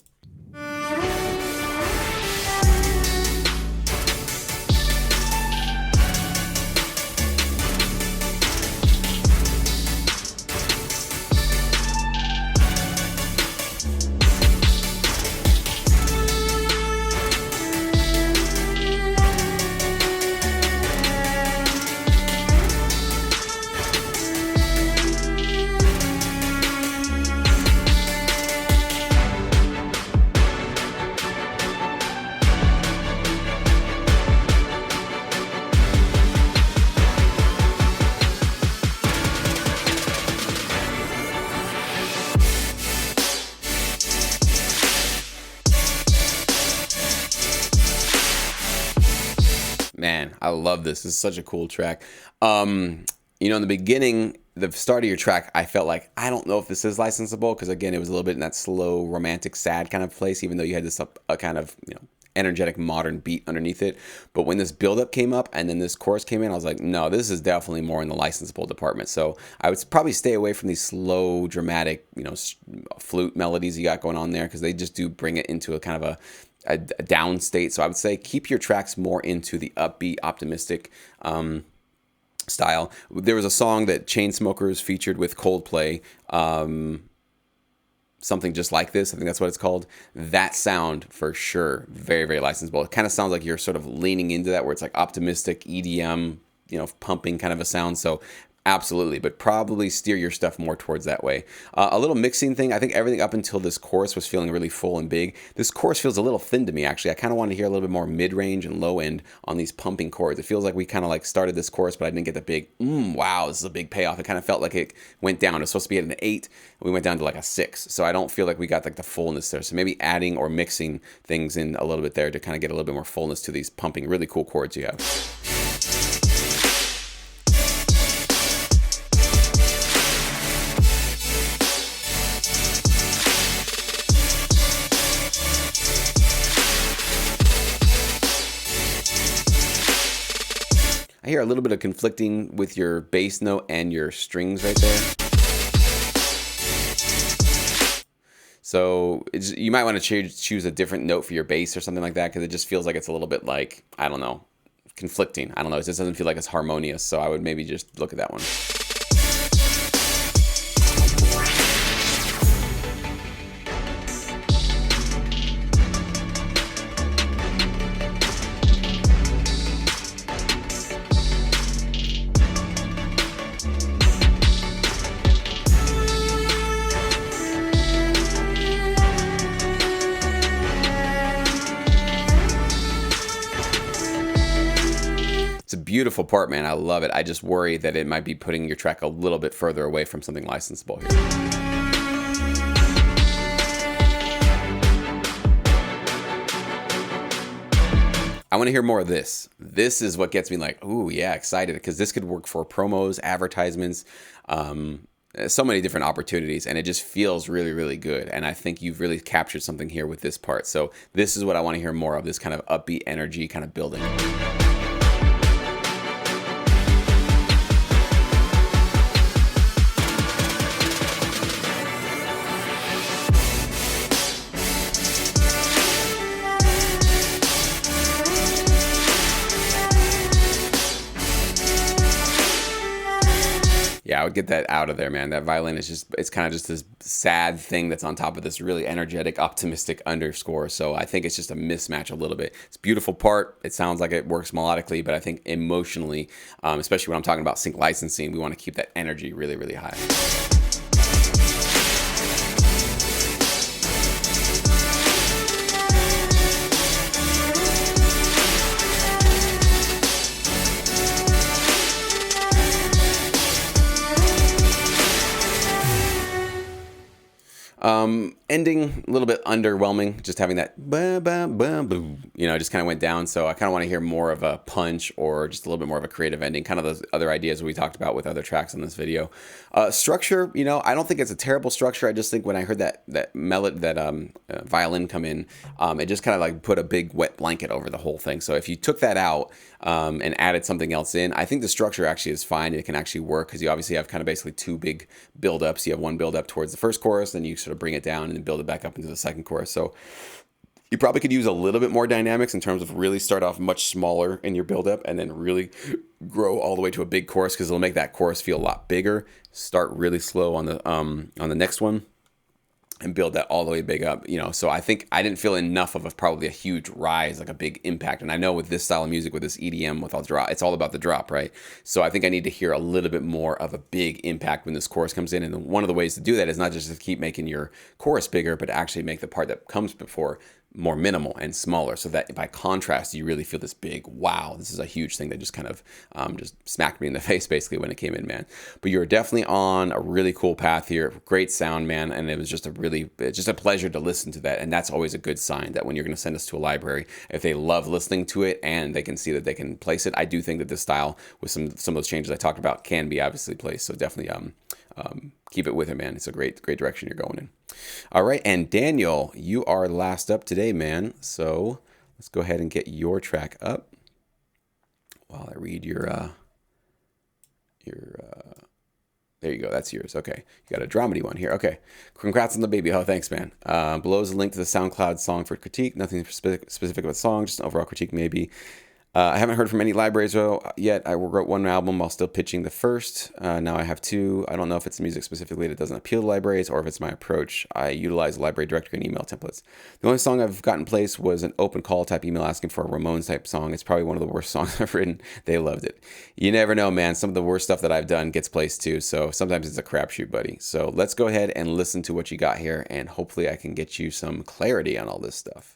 Man, I love this. This is such a cool track. In the beginning, the start of your track, I felt like, I don't know if this is licensable, because again, it was a little bit in that slow, romantic, sad kind of place, even though you had this a kind of, energetic modern beat underneath it. But when this buildup came up and then this chorus came in, I was like, no, this is definitely more in the licensable department. So I would probably stay away from these slow, dramatic, flute melodies you got going on there, because they just do bring it into a kind of a down state. So I would say keep your tracks more into the upbeat, optimistic style. There was a song that Chainsmokers featured with Coldplay, something just like this. I think that's what it's called. That sound for sure, very, very licensable. It kind of sounds like you're sort of leaning into that, where it's like optimistic EDM, pumping kind of a sound. So absolutely, but probably steer your stuff more towards that way. A little mixing thing. I think everything up until this chorus was feeling really full and big. This chorus feels a little thin to me, actually. I kind of want to hear a little bit more mid-range and low end on these pumping chords. It feels like we kind of like started this chorus, but I didn't get the big, wow, this is a big payoff. It kind of felt like it went down. It was supposed to be at an 8. We went down to like a 6. So I don't feel like we got like the fullness there. So maybe adding or mixing things in a little bit there to kind of get a little bit more fullness to these pumping, really cool chords you have. I hear a little bit of conflicting with your bass note and your strings right there. So you might want to choose a different note for your bass or something like that, because it just feels like it's a little bit like, I don't know, conflicting. I don't know. It just doesn't feel like it's harmonious. So I would maybe just look at that one. It's a beautiful part, man. I love it. I just worry that it might be putting your track a little bit further away from something licensable here. I want to hear more of this. This is what gets me like, ooh, yeah, excited, because this could work for promos, advertisements, so many different opportunities, and it just feels really, really good. And I think you've really captured something here with this part. So this is what I want to hear more of, this kind of upbeat energy kind of building. Yeah, I would get that out of there, man. That violin is just, it's kind of just this sad thing that's on top of this really energetic, optimistic underscore. So I think it's just a mismatch a little bit. It's a beautiful part. It sounds like it works melodically, but I think emotionally, especially when I'm talking about sync licensing, we want to keep that energy really, really high. Ending a little bit underwhelming, just having that ba ba ba boom, just kind of went down. So I kind of want to hear more of a punch or just a little bit more of a creative ending, kind of those other ideas we talked about with other tracks on this video. Structure, I don't think it's a terrible structure. I just think when I heard that violin come in, it just kind of like put a big wet blanket over the whole thing. So if you took that out and added something else in, I think the structure actually is fine. It can actually work because you obviously have kind of basically two big build-ups. You have one build-up towards the first chorus, then you sort of bring it down and then build it back up into the second chorus. So you probably could use a little bit more dynamics in terms of really start off much smaller in your build-up and then really grow all the way to a big chorus, because it'll make that chorus feel a lot bigger. Start really slow on the next one and build that all the way big up, So I think I didn't feel enough of probably a huge rise, like a big impact. And I know with this style of music, with this EDM, with all drop, it's all about the drop, right? So I think I need to hear a little bit more of a big impact when this chorus comes in. And one of the ways to do that is not just to keep making your chorus bigger, but actually make the part that comes before more minimal and smaller, so that by contrast, you really feel this big, wow, this is a huge thing that just kind of just smacked me in the face basically when it came in, man. But you're definitely on a really cool path here. Great sound, man. And it was just a pleasure to listen to that. And that's always a good sign that when you're going to send us to a library, if they love listening to it and they can see that they can place it, I do think that this style with some of those changes I talked about can be obviously placed. So definitely keep it with it, man. It's a great direction you're going in. All right, and Daniel, you are last up today, man. So let's go ahead and get your track up while I read your there you go. That's yours. Okay. You got a dramedy one here. Okay. Congrats on the baby. Oh, thanks, man. Below is a link to the SoundCloud song for critique. Nothing specific about the song, just an overall critique maybe. I haven't heard from any libraries yet. I wrote one album while still pitching the first. Now I have two. I don't know if it's music specifically that doesn't appeal to libraries or if it's my approach. I utilize library directory and email templates. The only song I've gotten placed was an open call type email asking for a Ramones type song. It's probably one of the worst songs I've written. They loved it. You never know, man. Some of the worst stuff that I've done gets placed too. So sometimes it's a crapshoot, buddy. So let's go ahead and listen to what you got here, and hopefully I can get you some clarity on all this stuff.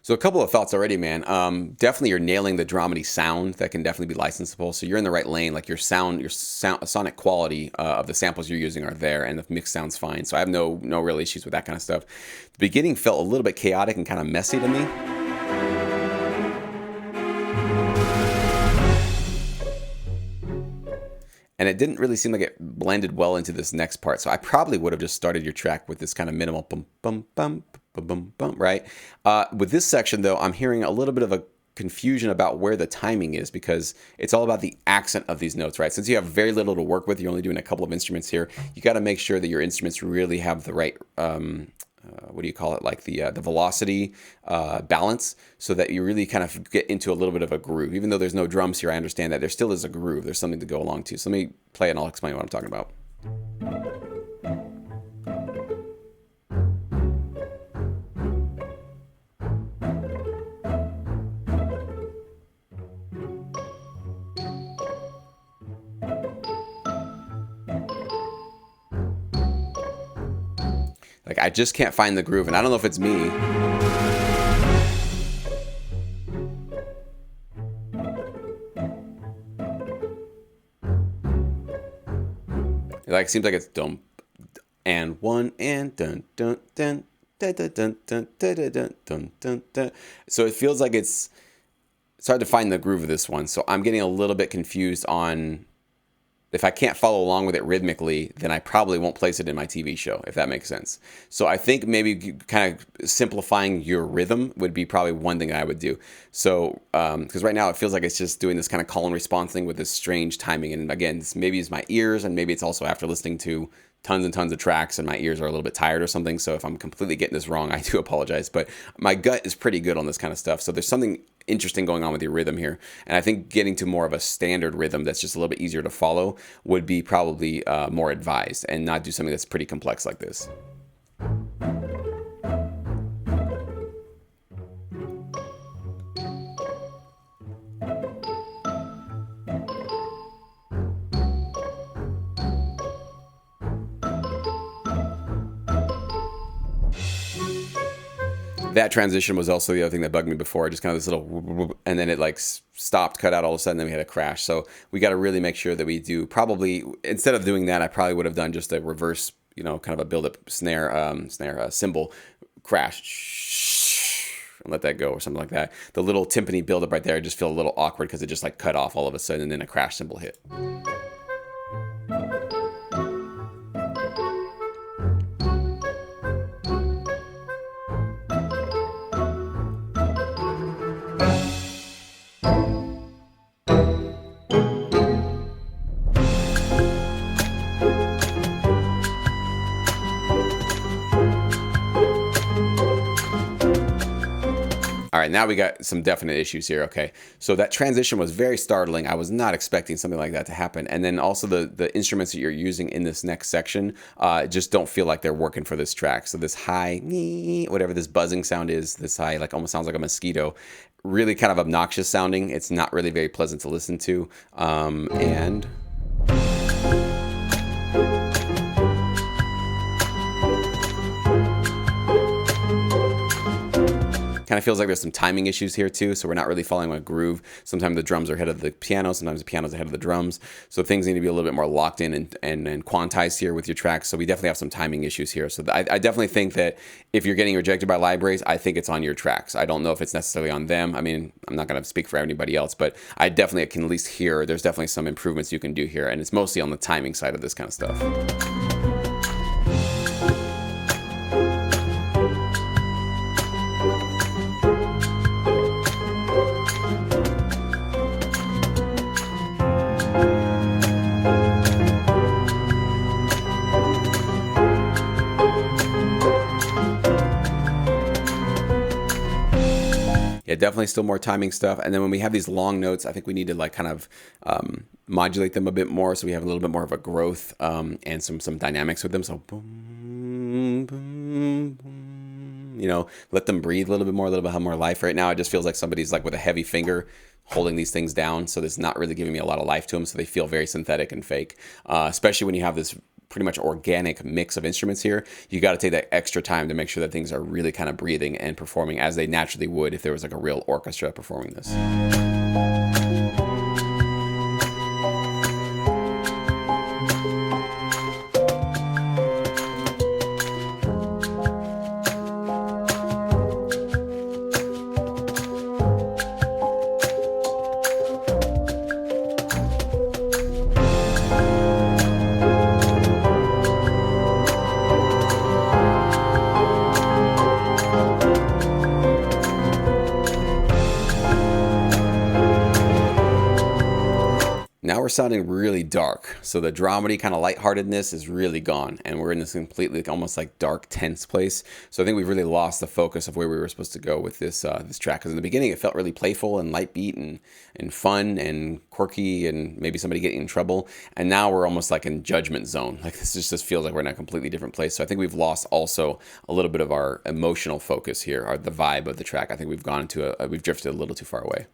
So a couple of thoughts already, man. Definitely you're nailing the dramedy sound. That can definitely be licensable. So you're in the right lane. Like your sonic quality of the samples you're using are there, and the mix sounds fine. So I have no real issues with that kind of stuff. The beginning felt a little bit chaotic and kind of messy to me. And it didn't really seem like it blended well into this next part. So I probably would have just started your track with this kind of minimal bum, bum, bum, bum, bum, bum, right? With this section, though, I'm hearing a little bit of a confusion about where the timing is, because it's all about the accent of these notes, right? Since you have very little to work with, you're only doing a couple of instruments here. You got to make sure that your instruments really have the right what do you call it, like the velocity balance, so that you really kind of get into a little bit of a groove. Even though there's no drums here, I understand that there still is a groove. There's something to go along to. So let me play it and I'll explain what I'm talking about. Like I just can't find the groove, and I don't know if it's me. It seems like it's dum and one and dun dun dun dun dun dun dun dun dun dun dun dun. So it feels like it's hard to find the groove of this one. So I'm getting a little bit confused on if I can't follow along with it rhythmically, then I probably won't place it in my TV show, if that makes sense. So I think maybe kind of simplifying your rhythm would be probably one thing I would do. So, because right now it feels like it's just doing this kind of call and response thing with this strange timing. And again, maybe it's my ears, and maybe it's also after listening to tons and tons of tracks and my ears are a little bit tired or something. So if I'm completely getting this wrong, I do apologize, but my gut is pretty good on this kind of stuff. So there's something interesting going on with your rhythm here. And I think getting to more of a standard rhythm that's just a little bit easier to follow would be probably more advised, and not do something that's pretty complex like this. That transition was also the other thing that bugged me before. Just kind of this little, and then it like stopped, cut out all of a sudden, then we had a crash. So we got to really make sure that we do, probably, instead of doing that, I probably would have done just a reverse, kind of a build-up snare cymbal crash, and let that go or something like that. The little timpani build-up right there, I just feel a little awkward because it just like cut off all of a sudden, and then a crash cymbal hit. All right, now we got some definite issues here. Okay, so that transition was very startling. I was not expecting something like that to happen. And then also the instruments that you're using in this next section just don't feel like they're working for this track. So this high, whatever this buzzing sound is, this high, like almost sounds like a mosquito, really kind of obnoxious sounding. It's not really very pleasant to listen to. And kind of feels like there's some timing issues here too, so we're not really following a groove. Sometimes the drums are ahead of the piano, sometimes the piano's ahead of the drums, so things need to be a little bit more locked in and quantized here with your tracks. So we definitely have some timing issues here. So I definitely think that if you're getting rejected by libraries, I think it's on your tracks. I don't know if it's necessarily on them. I mean, I'm not going to speak for anybody else, but I definitely can at least hear there's definitely some improvements you can do here, and it's mostly on the timing side of this kind of stuff. Yeah, definitely still more timing stuff. And then when we have these long notes, I think we need to like kind of modulate them a bit more, so we have a little bit more of a growth and some dynamics with them. So boom, boom, boom, let them breathe a little bit more, a little bit have more life. Right now, it just feels like somebody's like with a heavy finger holding these things down. So it's not really giving me a lot of life to them. So they feel very synthetic and fake, especially when you have this pretty much organic mix of instruments here. You got to take that extra time to make sure that things are really kind of breathing and performing as they naturally would if there was like a real orchestra performing this. Now we're sounding really dark. So the dramedy kind of lightheartedness is really gone. And we're in this completely almost like dark, tense place. So I think we've really lost the focus of where we were supposed to go with this this track. Because in the beginning, it felt really playful and light beat and fun and quirky and maybe somebody getting in trouble. And now we're almost like in judgment zone. Like this just feels like we're in a completely different place. So I think we've lost also a little bit of our emotional focus here, or the vibe of the track. I think we've gone into we've drifted a little too far away.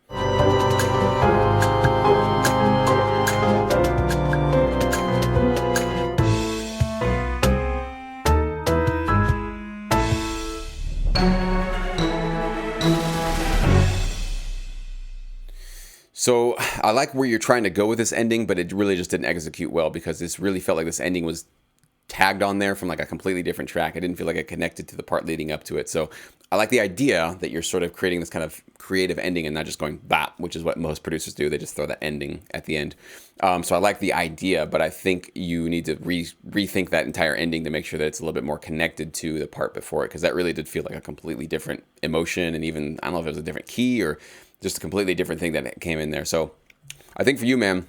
So I like where you're trying to go with this ending, but it really just didn't execute well because this really felt like this ending was tagged on there from like a completely different track. I didn't feel like it connected to the part leading up to it. So I like the idea that you're sort of creating this kind of creative ending and not just going bap, which is what most producers do. They just throw that ending at the end. So I like the idea, but I think you need to rethink that entire ending to make sure that it's a little bit more connected to the part before it, because that really did feel like a completely different emotion, and even, I don't know if it was a different key or just a completely different thing that came in there. So I think for you, man,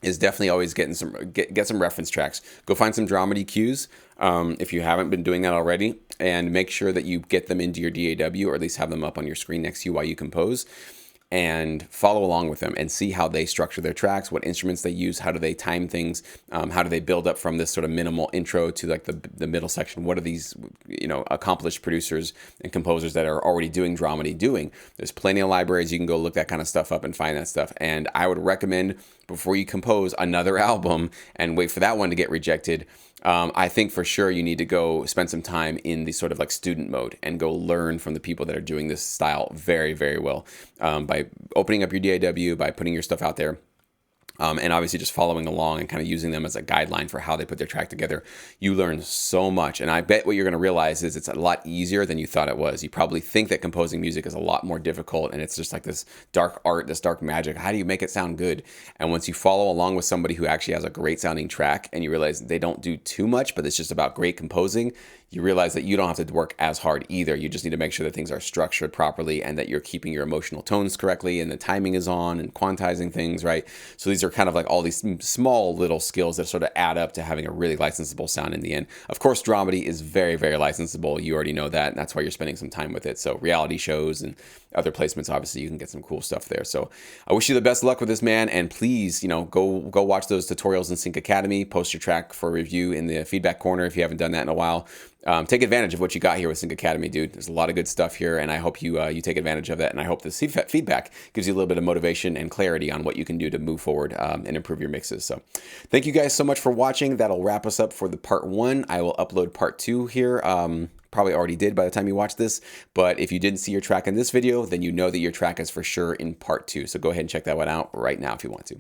is definitely always getting get some reference tracks. Go find some dramedy cues if you haven't been doing that already, and make sure that you get them into your DAW, or at least have them up on your screen next to you while you compose, and follow along with them and see how they structure their tracks, what instruments they use, how do they time things, how do they build up from this sort of minimal intro to like the middle section. What are these, accomplished producers and composers that are already doing dramedy doing? There's plenty of libraries. You can go look that kind of stuff up and find that stuff. And I would recommend, before you compose another album and wait for that one to get rejected, I think for sure you need to go spend some time in the sort of like student mode and go learn from the people that are doing this style very, very well, by opening up your DAW, by putting your stuff out there. And obviously just following along and kind of using them as a guideline for how they put their track together. You learn so much. And I bet what you're going to realize is it's a lot easier than you thought it was. You probably think that composing music is a lot more difficult, and it's just like this dark art, this dark magic. How do you make it sound good? And once you follow along with somebody who actually has a great sounding track, and you realize they don't do too much, but it's just about great composing, you realize that you don't have to work as hard either. You just need to make sure that things are structured properly and that you're keeping your emotional tones correctly and the timing is on and quantizing things, right? So these are kind of like all these small little skills that sort of add up to having a really licensable sound in the end. Of course, dramedy is very, very licensable. You already know that, and that's why you're spending some time with it. So reality shows and other placements, obviously, you can get some cool stuff there. So I wish you the best luck with this, man. And please, go watch those tutorials in Sync Academy. Post your track for review in the feedback corner if you haven't done that in a while. Take advantage of what you got here with Sync Academy, dude. There's a lot of good stuff here, and I hope you take advantage of that. And I hope this feedback gives you a little bit of motivation and clarity on what you can do to move forward and improve your mixes. So thank you guys so much for watching. That'll wrap us up for the part 1. I will upload part 2 here. Probably already did by the time you watch this, but if you didn't see your track in this video, then you know that your track is for sure in part 2. So go ahead and check that one out right now if you want to.